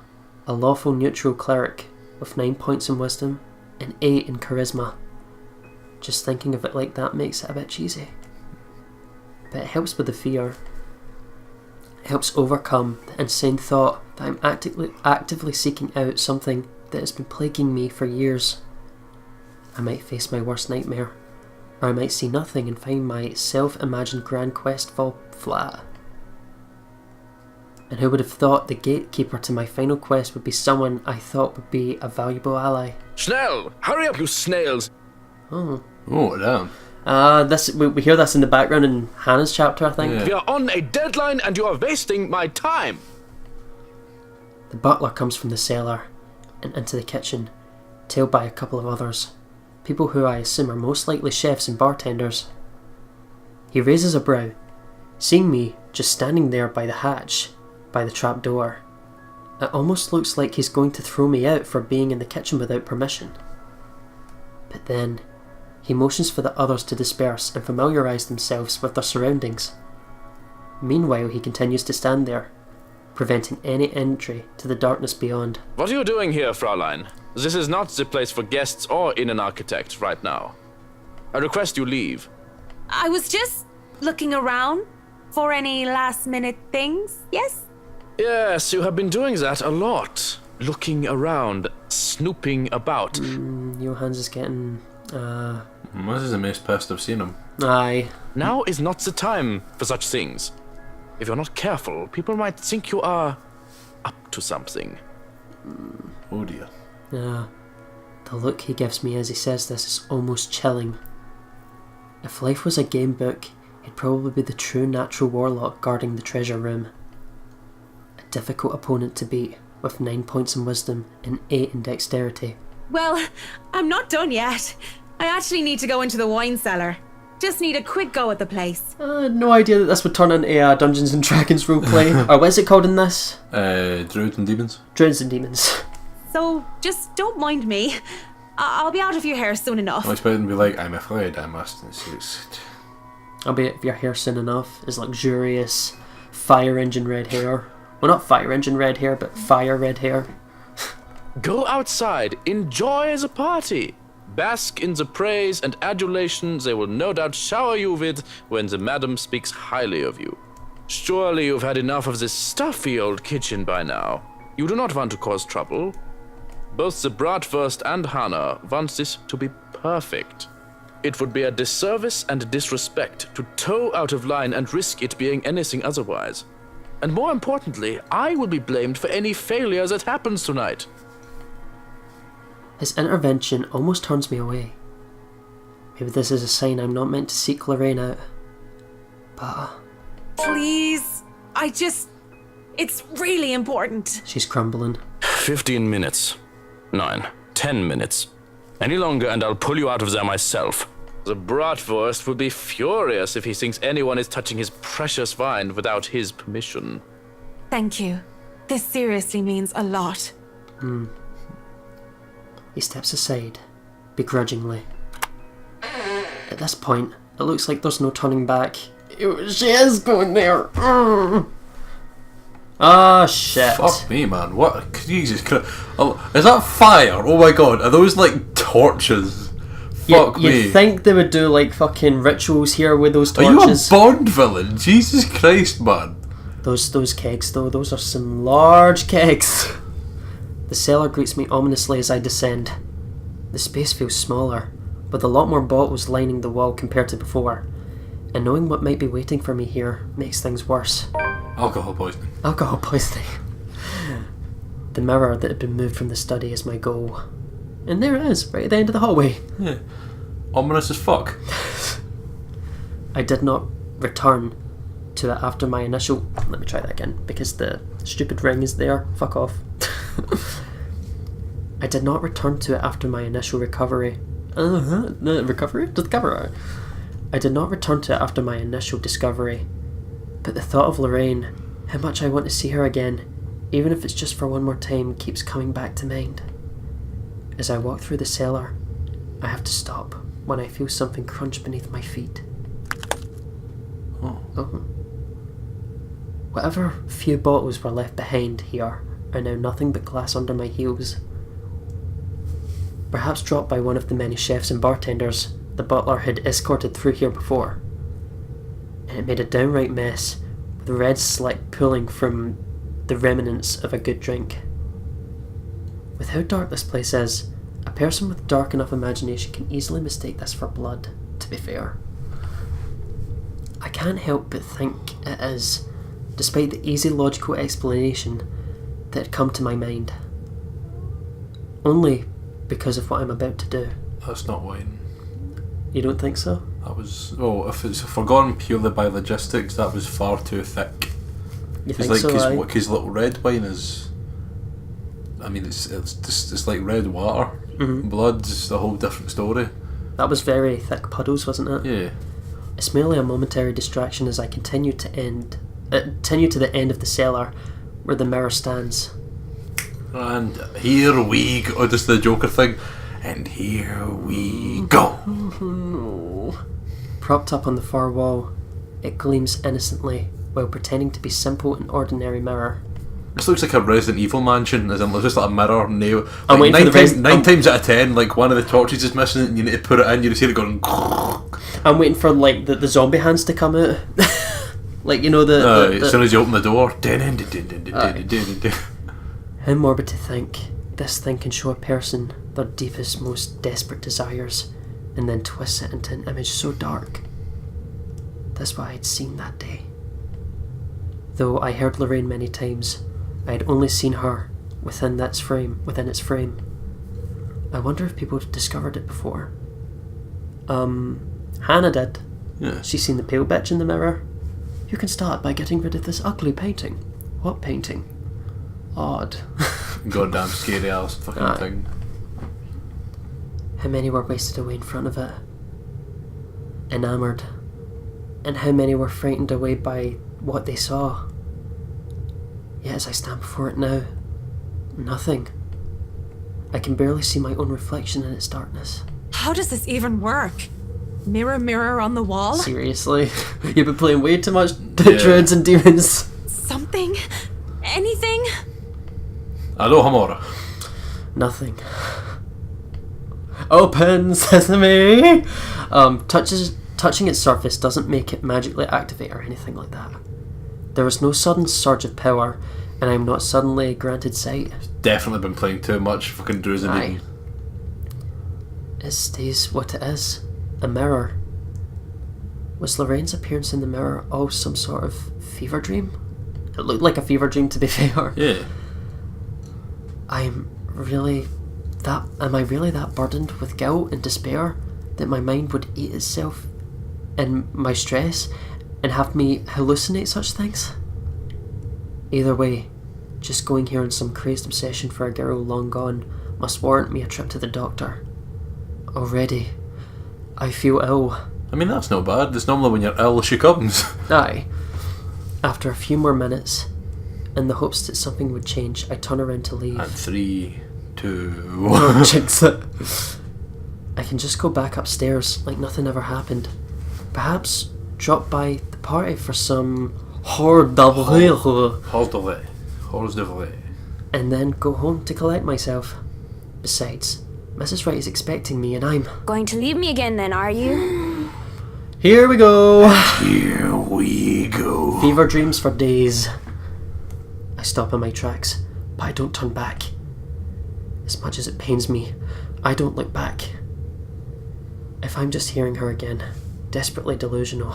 a lawful neutral cleric with 9 points in wisdom and 8 in charisma. Just thinking of it like that makes it a bit cheesy. But it helps with the fear. It helps overcome the insane thought that I'm actively seeking out something that has been plaguing me for years. I might face my worst nightmare, or I might see nothing and find my self-imagined grand quest fall flat. And who would have thought the gatekeeper to my final quest would be someone I thought would be a valuable ally? Schnell! Hurry up, you snails! Oh, damn. We hear this in the background in Hannah's chapter, I think. Yeah. We are on a deadline and you are wasting my time! The butler comes from the cellar and into the kitchen, tailed by a couple of others, people who I assume are most likely chefs and bartenders. He raises a brow, seeing me just standing there by the hatch, by the trap door. It almost looks like he's going to throw me out for being in the kitchen without permission. But then, he motions for the others to disperse and familiarise themselves with their surroundings. Meanwhile, he continues to stand there, preventing any entry to the darkness beyond. What are you doing here, Fraulein? This is not the place for guests or in an architect right now. I request you leave. I was just looking around for any last-minute things, yes? Yes, you have been doing that a lot. Looking around, snooping about. Johannes is getting, This is the most pissed I've seen him. aye. Now is not the time for such things. If you're not careful, people might think you are up to something. Oh dear. The look he gives me as he says this is almost chilling. If life was a game book, he'd probably be the true natural warlock guarding the treasure room. A difficult opponent to beat, with 9 points in wisdom and 8 in dexterity. Well, I'm not done yet. I actually need to go into the wine cellar. Just need a quick go at the place. No idea that this would turn into a Dungeons and Dragons roleplay. Or what is it called in this? Druids and Demons. Druids and Demons. So, just don't mind me. I'll be out of your hair soon enough. I expect him to be like, I'm afraid I must insist. I'll be out of your hair soon enough. His luxurious fire engine red hair. Well, not fire engine red hair, but fire red hair. Go outside, enjoy the party. Bask in the praise and adulation they will no doubt shower you with when the madam speaks highly of you. Surely you've had enough of this stuffy old kitchen by now. You do not want to cause trouble. Both the bratwurst and Hannah want this to be perfect. It would be a disservice and a disrespect to toe out of line and risk it being anything otherwise. And more importantly, I will be blamed for any failure that happens tonight. His intervention almost turns me away. Maybe this is a sign I'm not meant to seek Lorraine out. But Please, it's really important. she's crumbling. 15 minutes. 9, 10 minutes. Any longer and I'll pull you out of there myself. The bratwurst will be furious if he thinks anyone is touching his precious wine without his permission. Thank you. This seriously means a lot. He steps aside, begrudgingly. At this point, it looks like there's no turning back. She is going there! Ah, shit. Fuck me, man. What? Jesus Christ. Oh, is that fire? Oh my god. Are those like torches? Fuck me. You'd think they would do like fucking rituals here with those Are you a torches. Bond villain? Jesus Christ, man. Those kegs though, those are some large kegs. The cellar greets me ominously as I descend. The space feels smaller, with a lot more bottles lining the wall compared to before. And knowing what might be waiting for me here makes things worse. Alcohol poisoning. Alcohol poisoning. The mirror that had been moved from the study is my goal. And there it is, right at the end of the hallway. Yeah. Ominous as fuck. I did not return to it after my initial... Let me try that again, because the stupid ring is there. Fuck off. I did not return to it after my initial recovery. Discovery? I did not return to it after my initial discovery. But the thought of Lorraine, how much I want to see her again, even if it's just for one more time, keeps coming back to mind. As I walk through the cellar, I have to stop when I feel something crunch beneath my feet. Oh. Whatever few bottles were left behind here are now nothing but glass under my heels. Perhaps dropped by one of the many chefs and bartenders the butler had escorted through here before. And it made a downright mess, with red slick pooling from the remnants of a good drink. With how dark this place is, a person with dark enough imagination can easily mistake this for blood, to be fair. I can't help but think it is, despite the easy logical explanation that had come to my mind. Only because of what I'm about to do. That's not wine. You don't think so? That was... Oh, if we're going purely by logistics, that was far too thick. You think so, Because little red wine is... I mean, it's like red water. Mm-hmm. Blood's a whole different story. That was very thick puddles, wasn't it? Yeah. It's merely a momentary distraction as I continue to the end of the cellar where the mirror stands. And here we go. Just the Joker thing. And here we go. No. Propped up on the far wall, it gleams innocently while pretending to be simple and ordinary mirror. This looks like a Resident Evil mansion, as in it's just like a mirror nail. I'm Like, waiting for the nine times out of 10, like one of the torches is missing, and you need to put it in. You just hear it going. I'm waiting for like the zombie hands to come out. Like, you know, As soon as you open the door. How morbid to think this thing can show a person their deepest, most desperate desires and then twist it into an image so dark. That's what I'd seen that day. Though I heard Lorraine many times, I had only seen her within its frame. I wonder if people had discovered it before. Hannah did. Yeah. She's seen the pale bitch in the mirror. You can start by getting rid of this ugly painting. What painting? Odd. Goddamn scary ass fucking Aye. thing. How many were wasted away in front of it? Enamoured. And how many were frightened away by what they saw? Yet as I stand before it now, nothing. I can barely see my own reflection in its darkness. How does this even work? Mirror, mirror on the wall? Seriously? You've been playing way too much Druids and Demons. Something? Anything? Alohomora. Nothing. Open sesame! Touching its surface doesn't make it magically activate or anything like that. There is no sudden surge of power, and I am not suddenly granted sight. Definitely been playing too much fucking Druids and Aye. Demons. It stays what it is. A mirror. Was Lorraine's appearance in the mirror all some sort of fever dream? It looked like a fever dream, to be fair. Yeah. Am I really that burdened with guilt and despair that my mind would eat itself in my stress and have me hallucinate such things? Either way, just going here on some crazed obsession for a girl long gone must warrant me a trip to the doctor. Already, I feel ill. I mean, that's not bad. It's normally when you're ill she comes. Aye. After a few more minutes, in the hopes that something would change, I turn around to leave. And 3, 2, 1. Jinx it. I can just go back upstairs like nothing ever happened. Perhaps drop by the party for some hors d'oeuvre Hors d'oeuvre. and then go home to collect myself. Besides, Mrs. Wright is expecting me and I'm... Going to leave me again then, are you? Here we go! Here we go. Fever dreams for days. I stop in my tracks, but I don't turn back. As much as it pains me, I don't look back. If I'm just hearing her again, desperately delusional,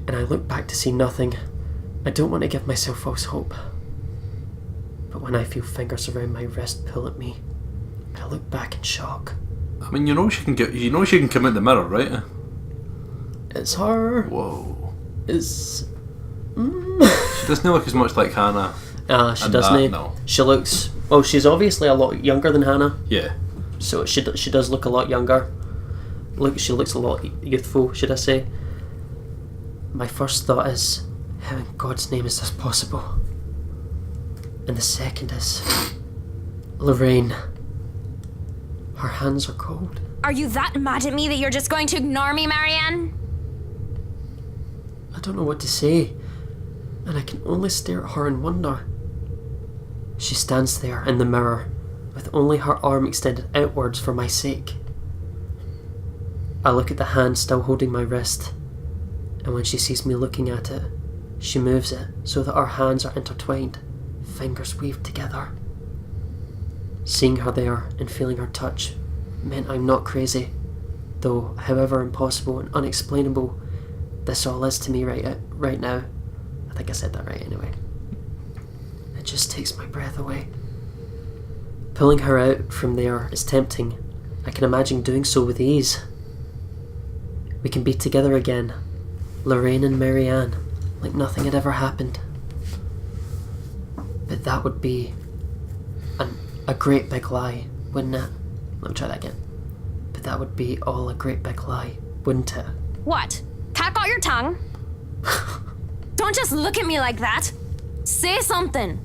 and I look back to see nothing, I don't want to give myself false hope. But when I feel fingers around my wrist pull at me, I look back in shock. I mean, you know she can come in the mirror, right? It's her. Whoa. It's... She doesn't look as much like Hannah. She And doesn't. that, no. She looks... Well, she's obviously a lot younger than Hannah, Yeah. so she does look a lot younger. She looks a lot youthful, should I say. My first thought is, how in God's name is this possible? And the second is, Lorraine. Her hands are cold. Are you that mad at me that you're just going to ignore me, Marianne? I don't know what to say, and I can only stare at her in wonder. She stands there in the mirror, with only her arm extended outwards for my sake. I look at the hand still holding my wrist, and when she sees me looking at it, she moves it so that our hands are intertwined, fingers weaved together. Seeing her there and feeling her touch meant I'm not crazy, though however impossible and unexplainable this all is to me right now. I think I said that right anyway. It just takes my breath away. Pulling her out from there is tempting. I can imagine doing so with ease. We can be together again, Lorraine and Marianne, like nothing had ever happened. But that would be a great big lie, wouldn't it? Let me try that again. But that would be all a great big lie, wouldn't it? What? Tack out your tongue? Don't just look at me like that. Say something.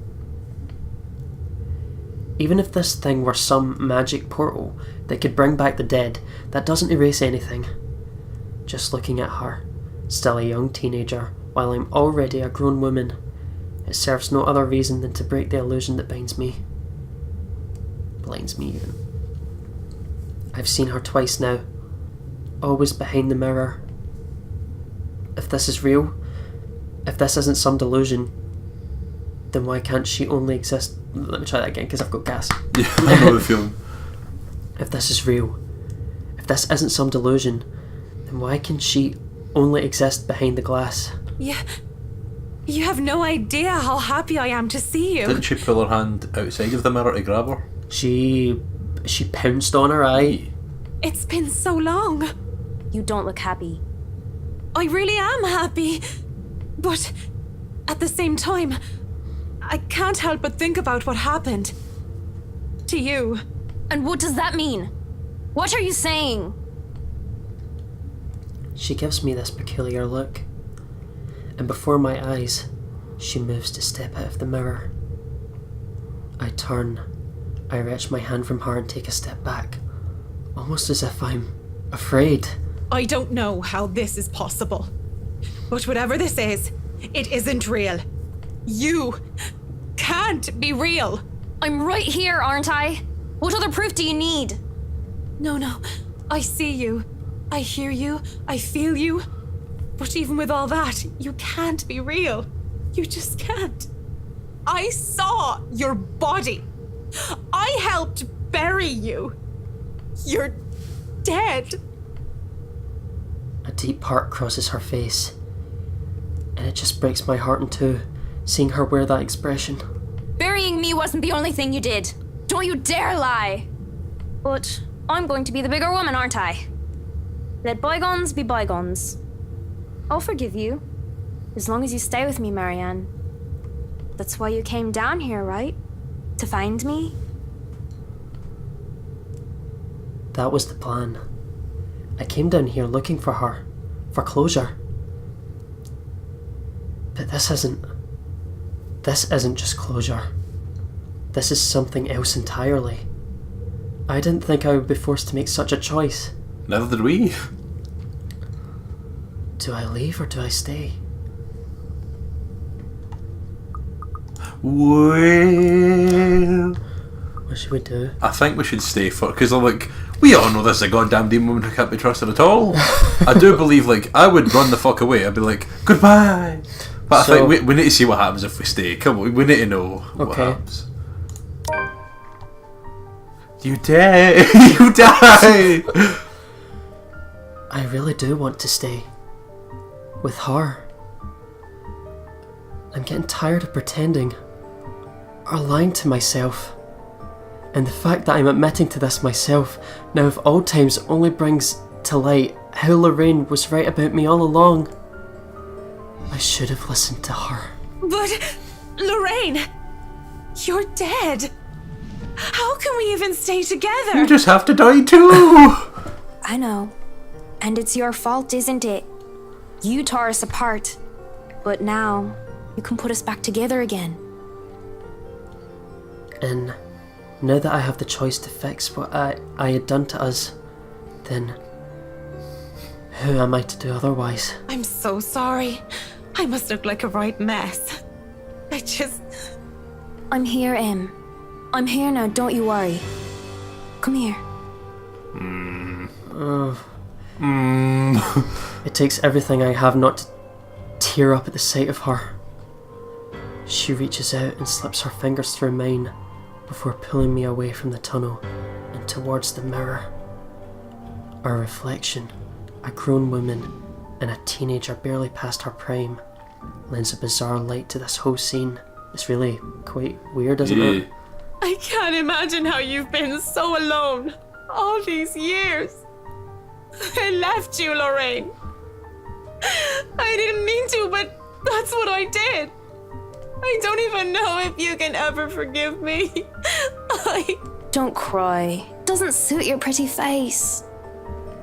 Even if this thing were some magic portal that could bring back the dead, that doesn't erase anything. Just looking at her, still a young teenager, while I'm already a grown woman, It serves no other reason than to break the illusion that binds me. Blinds me, even. I've seen her twice now. Always behind the mirror. If this is real, if this isn't some delusion, then why can't she only exist... Let me try that again, because I've got gas. Yeah, I know the feeling. If this is real, if this isn't some delusion, then why can she only exist behind the glass? Yeah. You have no idea how happy I am to see you. Didn't she pull her hand outside of the mirror to grab her? She pounced on her eye. It's been so long. You don't look happy. I really am happy. But at the same time, I can't help but think about what happened. To you. And what does that mean? What are you saying? She gives me this peculiar look, and before my eyes, she moves to step out of the mirror. I turn, I wrench my hand from her and take a step back, almost as if I'm afraid. I don't know how this is possible. But whatever this is, it isn't real. You can't be real. I'm right here, aren't I? What other proof do you need? No. I see you. I hear you. I feel you. But even with all that, you can't be real. You just can't. I saw your body. I helped bury you. You're dead. A deep part crosses her face, and it just breaks my heart in two, seeing her wear that expression. Burying me wasn't the only thing you did. Don't you dare lie. But I'm going to be the bigger woman, aren't I? Let bygones be bygones. I'll forgive you, as long as you stay with me, Marianne. That's why you came down here, right? To find me? That was the plan. I came down here looking for her, for closure. But this isn't just closure. This is something else entirely. I didn't think I would be forced to make such a choice. Neither did we. Do I leave or do I stay? Well, What should we do? I think we should stay for, because like, we all know this is a goddamn demon woman who can't be trusted at all. I do believe, like, I would run the fuck away. I'd be like, goodbye. But I think we need to see what happens if we stay. Come on, we need to know what happens. You die! You die! I really do want to stay. With her. I'm getting tired of pretending. Or lying to myself. And the fact that I'm admitting to this myself now of all times only brings to light how Lorraine was right about me all along. I should have listened to her. But, Lorraine, you're dead. How can we even stay together? You just have to die too! I know. And it's your fault, isn't it? You tore us apart. But now, you can put us back together again. And now that I have the choice to fix what I had done to us, then who am I to do otherwise? I'm so sorry. I must look like a right mess. I'm here, Em. I'm here now, don't you worry. Come here. It takes everything I have not to tear up at the sight of her. She reaches out and slips her fingers through mine before pulling me away from the tunnel and towards the mirror. Our reflection, a grown woman and a teenager barely past her prime, lends a bizarre light to this whole scene. It's really quite weird, isn't it? I can't imagine how you've been so alone all these years. I left you, Lorraine. I didn't mean to, but that's what I did. I don't even know if you can ever forgive me. Don't cry. Doesn't suit your pretty face.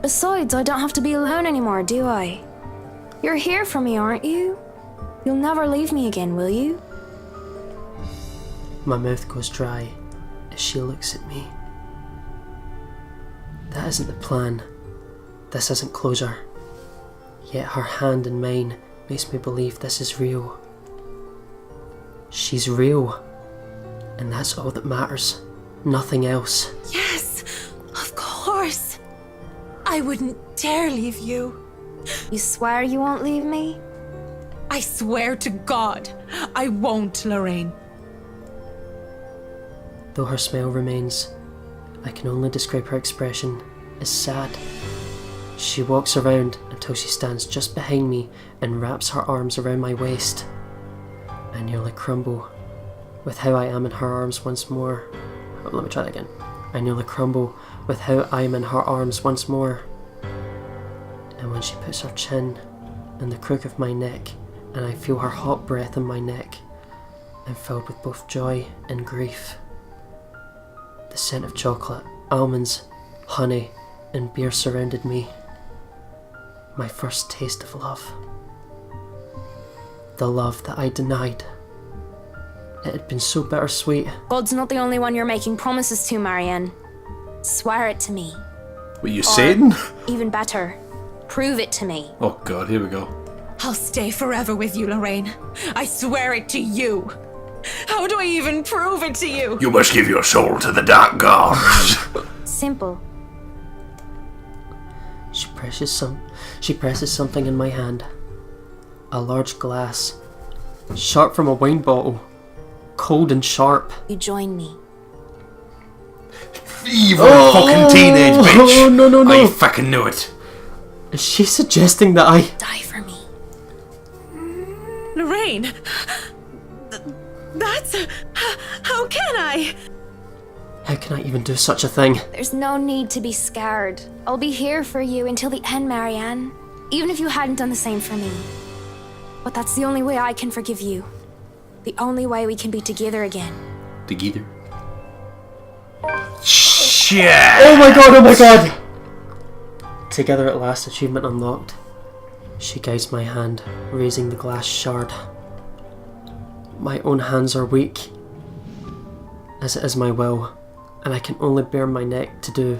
Besides, I don't have to be alone anymore, do I? You're here for me, aren't you? You'll never leave me again, will you? My mouth goes dry as she looks at me. That isn't the plan. This isn't closure. Yet her hand in mine makes me believe this is real. She's real. And that's all that matters. Nothing else. Yes, of course. I wouldn't dare leave you. You swear you won't leave me? I swear to God, I won't, Lorraine. Though her smile remains, I can only describe her expression as sad. She walks around until she stands just behind me and wraps her arms around my waist. I nearly crumble with how I am in her arms once more. Oh, let me try that again. I nearly crumble with how I am in her arms once more. And when she puts her chin in the crook of my neck and I feel her hot breath in my neck, I'm filled with both joy and grief. The scent of chocolate, almonds, honey, and beer surrounded me. My first taste of love. The love that I denied. It had been so bittersweet. God's not the only one you're making promises to, Marianne. Swear it to me. Were you Satan? Even better, prove it to me. Oh god, here we go. I'll stay forever with you, Lorraine. I swear it to you. How do I even prove it to you? You must give your soul to the dark gods. Simple. She presses something in my hand. A large glass. Sharp from a wine bottle. Cold and sharp. You join me. Evil fucking teenage bitch. Oh, no. I fucking knew it. Is she suggesting that I... Die for me. Lorraine! That's... How can I? How can I even do such a thing? There's no need to be scared. I'll be here for you until the end, Marianne. Even if you hadn't done the same for me. But that's the only way I can forgive you. The only way we can be together again. Together. Shit! Oh my god! Together at last, achievement unlocked. She guides my hand, raising the glass shard. My own hands are weak, as it is my will, and I can only bare my neck to do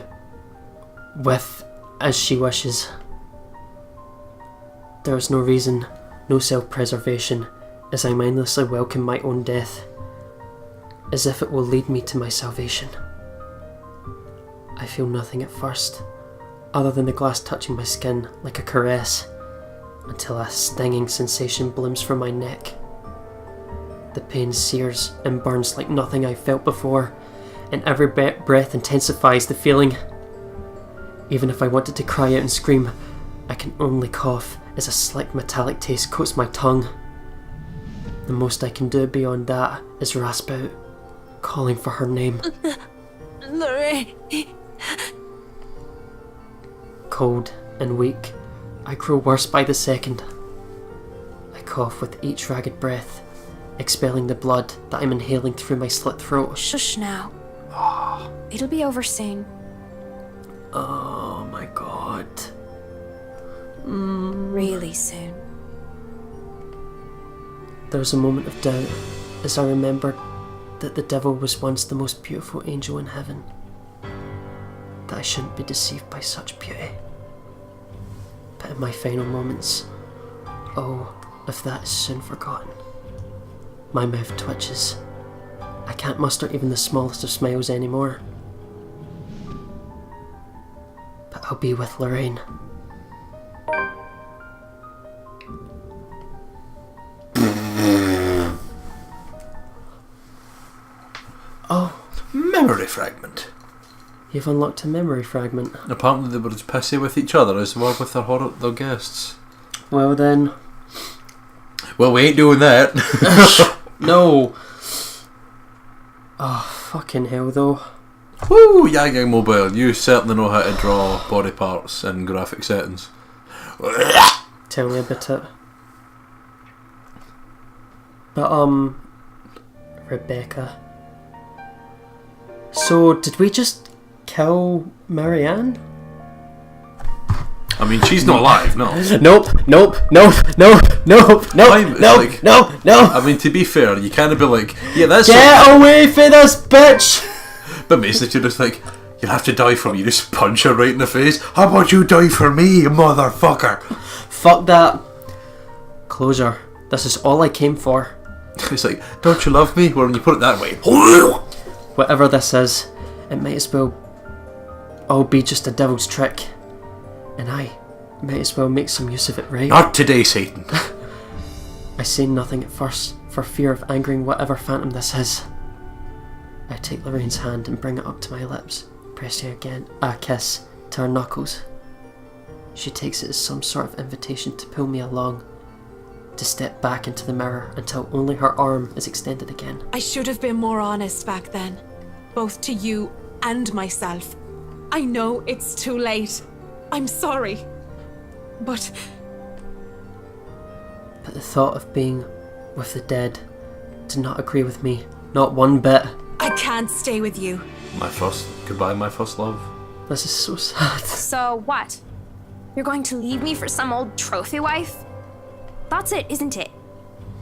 with as she wishes. There is no reason, no self-preservation, as I mindlessly welcome my own death, as if it will lead me to my salvation. I feel nothing at first, other than the glass touching my skin like a caress, until a stinging sensation blooms from my neck. The pain sears and burns like nothing I've felt before, and every breath intensifies the feeling. Even if I wanted to cry out and scream, I can only cough as a slick metallic taste coats my tongue. The most I can do beyond that is rasp out, calling for her name. Lorraine... Cold and weak, I grow worse by the second. I cough with each ragged breath, expelling the blood that I'm inhaling through my slit throat. Shush now. It'll be over soon. Oh my god. Really soon. There was a moment of doubt as I remembered that the devil was once the most beautiful angel in heaven. That I shouldn't be deceived by such beauty. But in my final moments, oh, if that is soon forgotten. My mouth twitches. I can't muster even the smallest of smiles anymore. But I'll be with Lorraine. Oh, Memory fragment. you've unlocked a memory fragment. Apparently they were as pissy with each other as they were with their guests. Well then, Well, we ain't doing that. no. Oh, fucking hell though. Woo, Yang Mobile, you certainly know how to draw body parts in graphic settings. Tell me about it. But, Rebecca. So, did we just kill Marianne? I mean, she's not alive, no. Nope. I mean, to be fair, you kind of be like, yeah, that's... Get away from this bitch! But basically, you're just like, you'll have to die for me. You just punch her right in the face. How about you die for me, you motherfucker? Fuck that. Closure. This is all I came for. It's like, don't you love me? Well, when you put it that way. Whatever this is, it might as well all be just a devil's trick. And I might as well make some use of it, right? Not today, Satan. I say nothing at first, for fear of angering whatever phantom this is. I take Lorraine's hand and bring it up to my lips, pressing again a kiss to her knuckles. She takes it as some sort of invitation to pull me along, to step back into the mirror until only her arm is extended again. I should have been more honest back then, both to you and myself. I know it's too late. I'm sorry. But the thought of being with the dead did not agree with me, not one bit. I can't stay with you. Goodbye, my first love. This is so sad. So what? You're going to leave me for some old trophy wife? That's it, isn't it?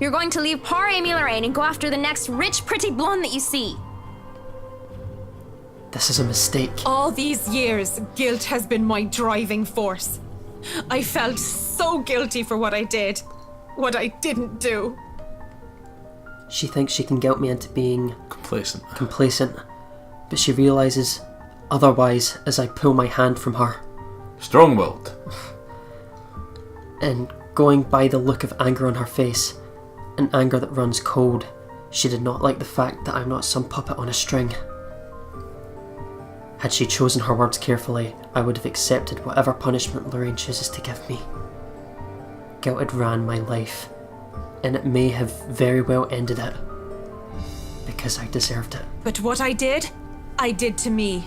You're going to leave poor Amy Lorraine and go after the next rich, pretty blonde that you see. This is a mistake. All these years, guilt has been my driving force. I felt so guilty for what I did, what I didn't do. She thinks she can guilt me into being complacent, but she realises otherwise as I pull my hand from her. Strong-willed. And going by the look of anger on her face, an anger that runs cold, she did not like the fact that I'm not some puppet on a string. Had she chosen her words carefully, I would have accepted whatever punishment Lorraine chooses to give me. Guilt had ran my life, and it may have very well ended it, because I deserved it. But what I did to me.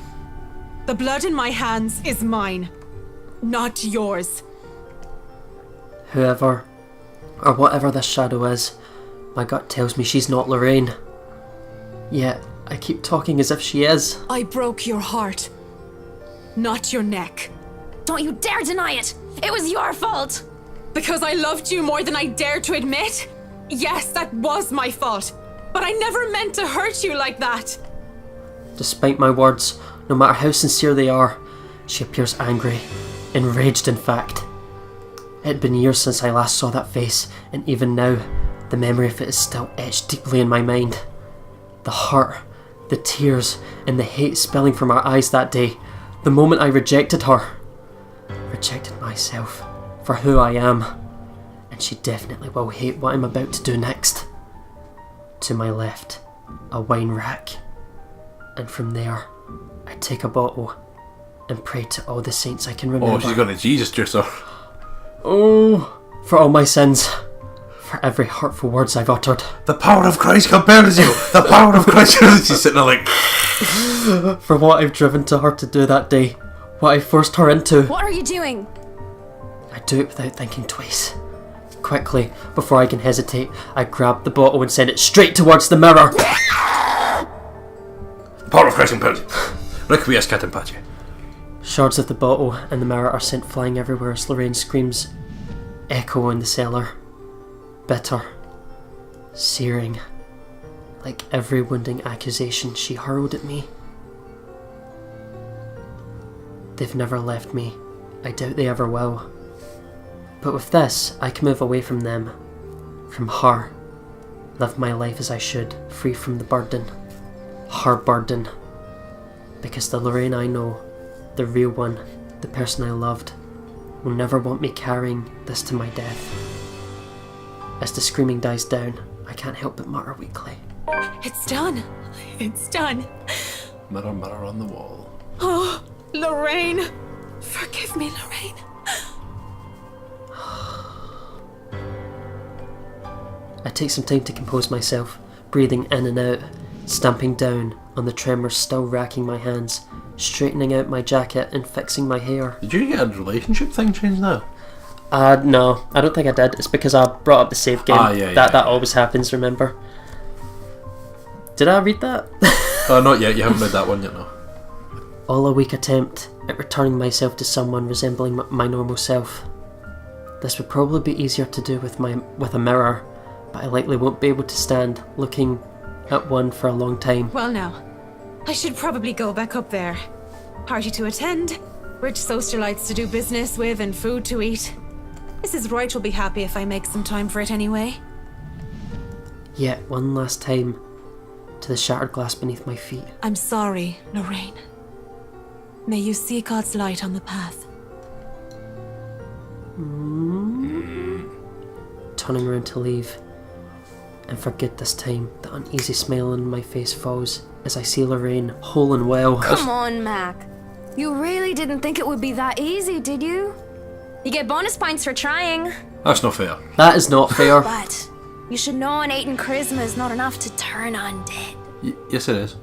The blood in my hands is mine, not yours. Whoever, or whatever this shadow is, my gut tells me she's not Lorraine. Yet, I keep talking as if she is. I broke your heart, not your neck. Don't you dare deny it! It was your fault! Because I loved you more than I dared to admit? Yes, that was my fault. But I never meant to hurt you like that. Despite my words, no matter how sincere they are, she appears angry, enraged in fact. It had been years since I last saw that face, and even now, the memory of it is still etched deeply in my mind. The hurt, the tears, and the hate spilling from our eyes that day, the moment I rejected her. Rejected myself for who I am, and she definitely will hate what I'm about to do next. To my left, a wine rack, and from there, I take a bottle and pray to all the saints I can remember. Oh, she's gonna Jesus juice her. Oh, for all my sins, for every hurtful words I've uttered. The power of Christ compels you! The power of Christ! She's sitting there like... For what I've driven to her to do that day, what I forced her into. What are you doing? I do it without thinking twice. Quickly, before I can hesitate, I grab the bottle and send it straight towards the mirror. The power of Christ compels you. Requiescat in pace. Shards of the bottle and the mirror are sent flying everywhere as Lorraine screams echo in the cellar. Bitter, searing, like every wounding accusation she hurled at me. They've never left me. I doubt they ever will. But with this, I can move away from them, from her, live my life as I should, free from the burden, her burden. Because the Lorraine I know, the real one, the person I loved, will never want me carrying this to my death. As the screaming dies down, I can't help but mutter weakly. It's done. It's done. Mirror, mirror on the wall. Oh, Lorraine. Forgive me, Lorraine. I take some time to compose myself, breathing in and out, stamping down on the tremors still racking my hands, straightening out my jacket and fixing my hair. Did you get a relationship thing changed now? No, I don't think I did. It's because I brought up the save game. That always happens, remember? Did I read that? Not yet, you haven't read that one yet, no. All a weak attempt at returning myself to someone resembling my normal self. This would probably be easier to do with a mirror, but I likely won't be able to stand looking at one for a long time. Well now, I should probably go back up there. Party to attend, rich socialites to do business with, and food to eat. Mrs. Wright will be happy if I make some time for it anyway. yet one last time to the shattered glass beneath my feet. I'm sorry, Lorraine. May you see God's light on the path. Turning around to leave, and for good this time, the uneasy smile on my face falls as I see Lorraine whole and well. Come on, Mac. You really didn't think it would be that easy, did you? You get bonus points for trying. That's not fair. That is not fair. But you should know an 8 in charisma is not enough to turn undead. Yes, it is.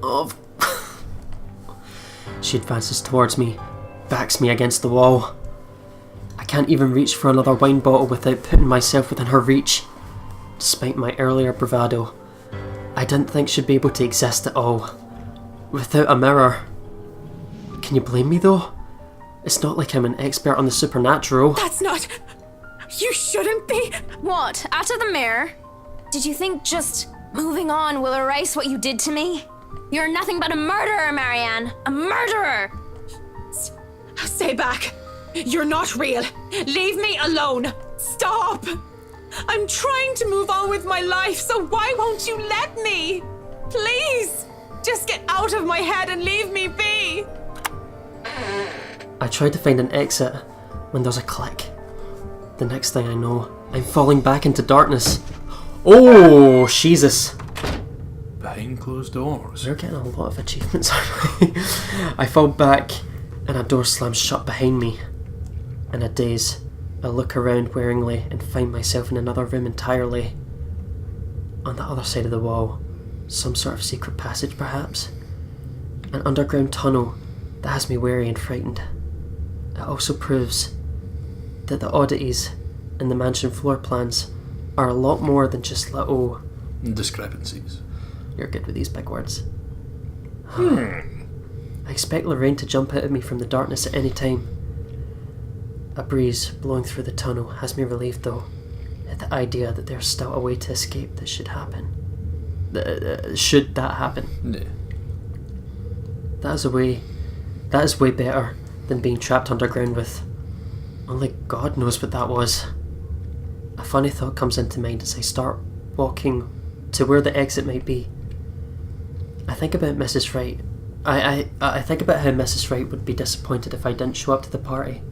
She advances towards me, backs me against the wall. I can't even reach for another wine bottle without putting myself within her reach. Despite my earlier bravado, I didn't think she'd be able to exist at all. Without a mirror. Can you blame me though? It's not like I'm an expert on the supernatural. That's not... You shouldn't be... What? After the mirror? Did you think just moving on will erase what you did to me? You're nothing but a murderer, Marianne. A murderer! Stay back. You're not real. Leave me alone. Stop. I'm trying to move on with my life, so why won't you let me? Please. Just get out of my head and leave me be. I tried to find an exit when there's a click. The next thing I know, I'm falling back into darkness. Oh, Jesus. Behind closed doors. We're getting a lot of achievements, aren't we? I fall back and a door slams shut behind me. In a daze, I look around waringly and find myself in another room entirely. On the other side of the wall, some sort of secret passage perhaps. An underground tunnel that has me wary and frightened. It also proves that the oddities in the mansion floor plans are a lot more than just little... discrepancies. You're good with these big words. I expect Lorraine to jump out at me from the darkness at any time. A breeze blowing through the tunnel has me relieved though, at the idea that there's still a way to escape that should happen. Should that happen? Yeah. That is way better than being trapped underground with... Only God knows what that was. A funny thought comes into mind as I start walking to where the exit might be. I think about Mrs. Wright. I think about how Mrs. Wright would be disappointed if I didn't show up to the party.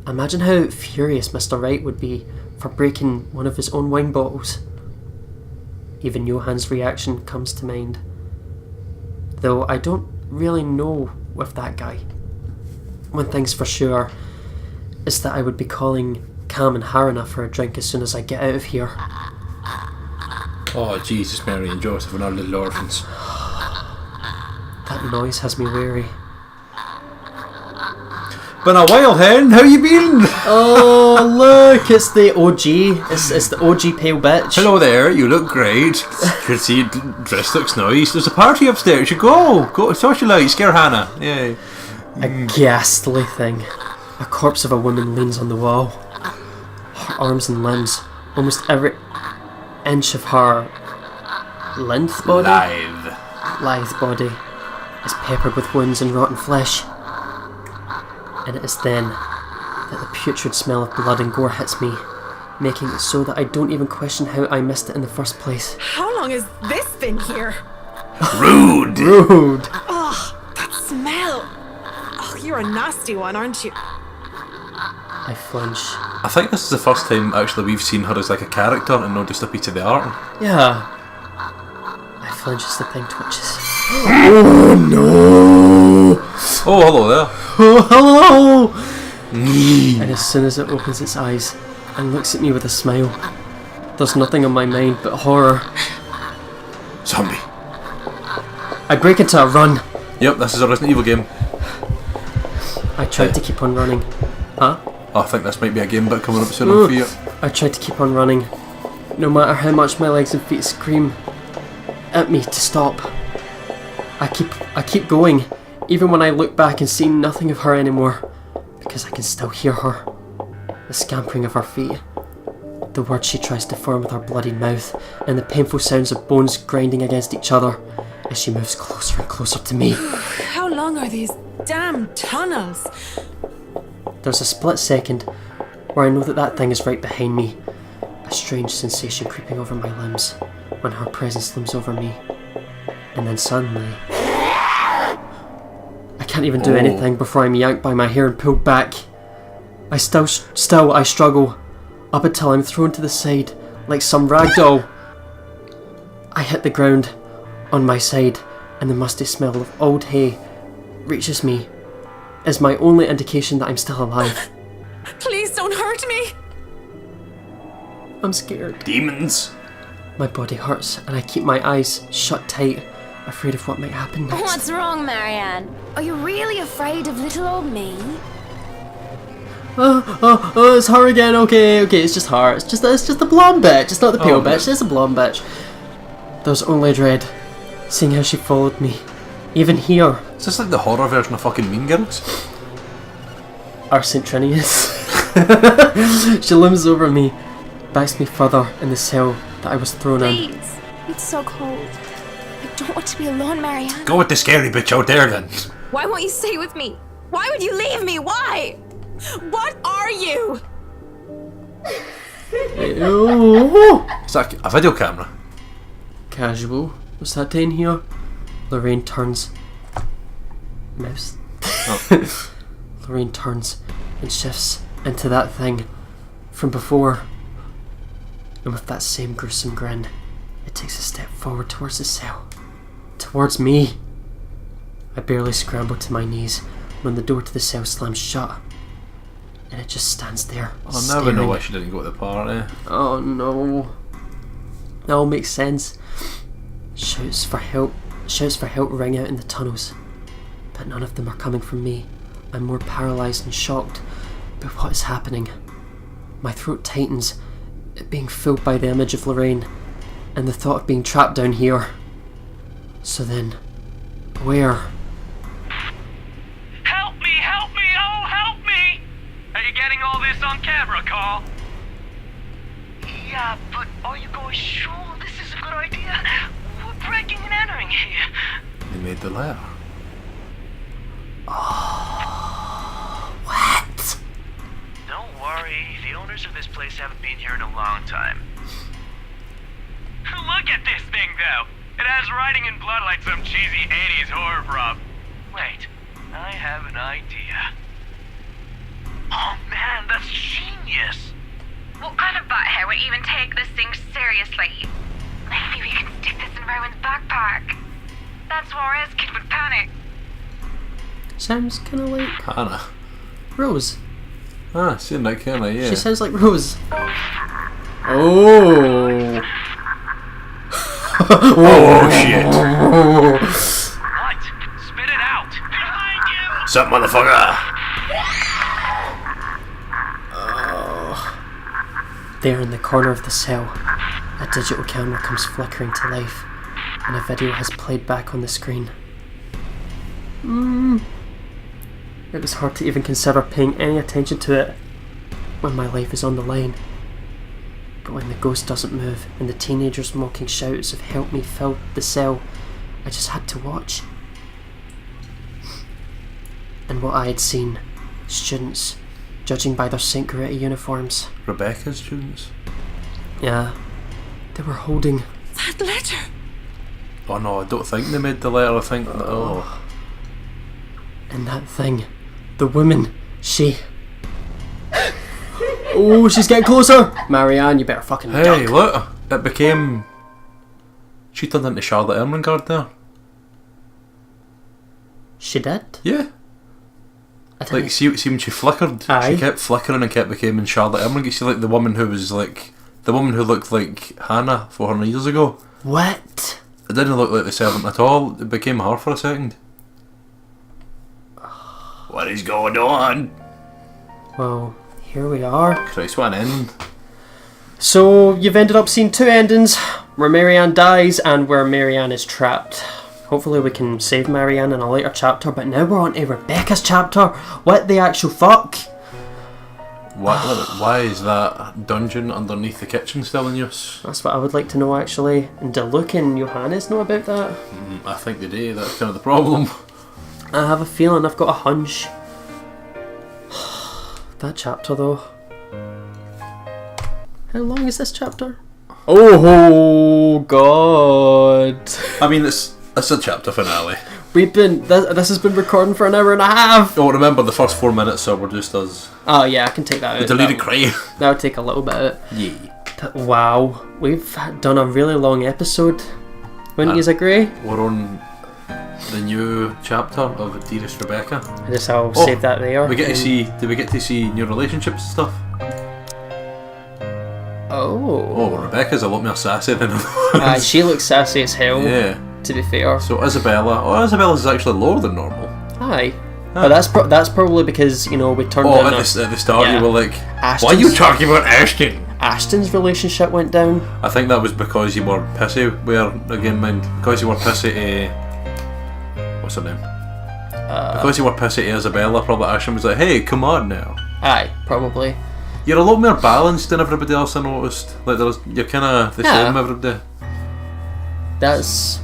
Imagine how furious Mr. Wright would be for breaking one of his own wine bottles. Even Johann's reaction comes to mind. Though I don't really know with that guy. One thing's for sure is that I would be calling Cam and Harana for a drink as soon as I get out of here. Oh, Jesus, Mary and Joseph and our little orphans. That noise has me wary. Been a while, hen. How you been? Oh, look, it's the OG. It's the OG pale bitch. Hello there. You look great. Can see your dress looks nice. There's a party upstairs. You go socialise. Scare Hannah. Yeah. A ghastly thing. A corpse of a woman leans on the wall. Her arms and limbs, almost every inch of her length body, lithe body, is peppered with wounds and rotten flesh. And it is then that the putrid smell of blood and gore hits me, making it so that I don't even question how I missed it in the first place. How long has this been here? Rude. Rude. Oh, that smell. Oh, you're a nasty one, aren't you? I flinch. I think this is the first time actually we've seen her as like a character and not just a piece of the art. Yeah. I flinch as the thing twitches. Oh no! Oh, hello there. Oh, hello! And as soon as it opens its eyes and looks at me with a smile, there's nothing on my mind but horror. Zombie. I break into a run. Yep, this is a Resident Evil game. I tried to keep on running. Huh? Oh, I think this might be a game bit coming up soon on Fear. I tried to keep on running, no matter how much my legs and feet scream at me to stop. I keep going, even when I look back and see nothing of her anymore, because I can still hear her. The scampering of her feet, the words she tries to form with her bloodied mouth, and the painful sounds of bones grinding against each other as she moves closer and closer to me. How long are these damn tunnels? There's a split second where I know that thing is right behind me. A strange sensation creeping over my limbs when her presence looms over me. And then suddenly, I can't even do anything before I'm yanked by my hair and pulled back. I struggle up until I'm thrown to the side like some ragdoll. I hit the ground on my side, and the musty smell of old hay reaches me as my only indication that I'm still alive. Please don't hurt me. I'm scared. Demons! My body hurts, and I keep my eyes shut tight, afraid of what might happen next. What's wrong, Marianne? Are you really afraid of little old me? Oh, it's her again. Okay, it's just her. It's just the blonde bitch. It's not the pale bitch. It's a blonde bitch. There's only dread, seeing how she followed me, even here. Is this like the horror version of fucking Mean Girls? Our St. Trinius. She looms over me, backs me further in the cell that I was thrown in. Please. It's so cold. I don't want to be alone, Marianne. Go with the scary bitch out there then. Why won't you stay with me? Why would you leave me? Why? What are you? Ew. Is that a video camera? Casual. What's that in here? Lorraine turns. Mouse. Lorraine turns and shifts into that thing from before. And with that same gruesome grin, it takes a step forward towards the cell. Towards me. I barely scramble to my knees when the door to the cell slams shut. And it just stands there. I'll never know why she didn't go to the party. Oh no. That all makes sense. Shouts for help ring out in the tunnels. But none of them are coming from me. I'm more paralysed and shocked by what is happening. My throat tightens at being filled by the image of Lorraine and the thought of being trapped down here. So then, where? Help me! Oh, help me! Are you getting all this on camera, Carl? Yeah, but are you guys sure this is a good idea? We're breaking and entering here. They made the lair. What? Don't worry, the owners of this place haven't been here in a long time. Look at this thing, though. It has writing in blood like some cheesy 80s horror prop. Wait, I have an idea. Oh man, that's genius! What kind of butthead would even take this thing seriously? Maybe we can stick this in Rowan's backpack. That's where his kid would panic. Sounds kinda like Hannah. Rose. Ah, seeing that kinda, yeah. She sounds like Rose. Oh. Oh shit. What? Spit it out! Behind you! What's up, motherfucker? There in the corner of the cell, a digital camera comes flickering to life, and a video has played back on the screen. It was hard to even consider paying any attention to it when my life is on the line. But when the ghost doesn't move and the teenagers' mocking shouts of help me fill the cell, I just had to watch. And what I had seen, students, judging by their St. Greta uniforms. Rebecca's students? Yeah, they were holding... That letter. Oh no, I don't think they made the letter, I think... Oh. And that thing, the woman, she... Oh, she's getting closer! Marianne, you better fucking Hey, duck. look! It became... She turned into Charlotte Ermengarde there. She did? Yeah. I didn't... Like, see when she flickered? Aye. She kept flickering and kept becoming Charlotte Ermengarde. See, like, the woman who was like... The woman who looked like Hannah 400 years ago. What? It didn't look like the servant at all. It became her for a second. What is going on? Well, here we are. Christ, what an end. So, you've ended up seeing two endings, where Marianne dies and where Marianne is trapped. Hopefully we can save Marianne in a later chapter, but now we're on to Rebecca's chapter. What the actual fuck? Why is that dungeon underneath the kitchen still in use? That's what I would like to know, actually. And do Luke and Johannes know about that? I think they do, that's kind of the problem. I have a feeling, I've got a hunch. That chapter, though. How long is this chapter? Oh God! I mean, it's a chapter finale. We've been this has been recording for an hour and a half. Oh, remember the first 4 minutes, so we're just us. Oh yeah, I can take that out. The deleted cry. That'll take a little bit out. Yeah. Wow, we've done a really long episode. Wouldn't you agree? We're on the new chapter of Dearest Rebecca. I guess I'll save that there. We get to see. Did we get to see new relationships and stuff? Oh, Rebecca's a lot more sassy than she looks sassy as hell. Yeah. To be fair. So Isabella's actually lower than normal. Aye. But that's probably because, you know, we turned down... at the start you were like, Ashton's, why are you talking about Ashton? Ashton's relationship went down. I think that was because you were pissy, because you were pissy what's her name? Because you were pissy to Isabella, probably Ashton was like, hey, come on now. Aye, probably. You're a lot more balanced than everybody else I noticed. Like, you're kind of the same every day. That's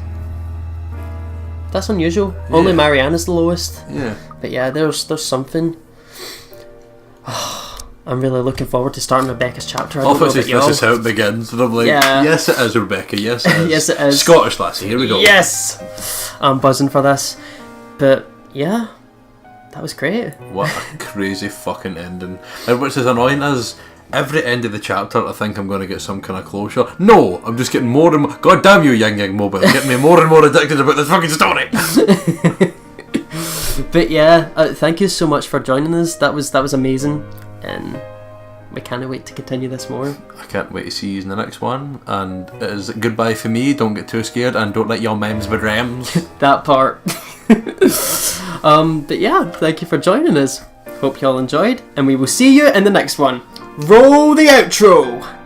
unusual. Yeah. Only Marianne is the lowest. Yeah. But yeah, there's something. I'm really looking forward to starting Rebecca's chapter. This is how it begins. And I'm like, yes it is Rebecca, yes it is. Yes it is. Scottish lassie, here we go. Yes! I'm buzzing for this. But yeah, that was great. What a crazy fucking ending. And which is annoying is, every end of the chapter I think I'm going to get some kind of closure. No, I'm just getting more and more... God damn you, Yang Mobile. Getting me more and more addicted about this fucking story. But yeah, thank you so much for joining us. That was amazing. And we can't wait to continue this more. I can't wait to see you in the next one. And it is goodbye for me. Don't get too scared and don't let your memes be rams. That part. But yeah, thank you for joining us. Hope you all enjoyed, and we will see you in the next one. Roll the outro!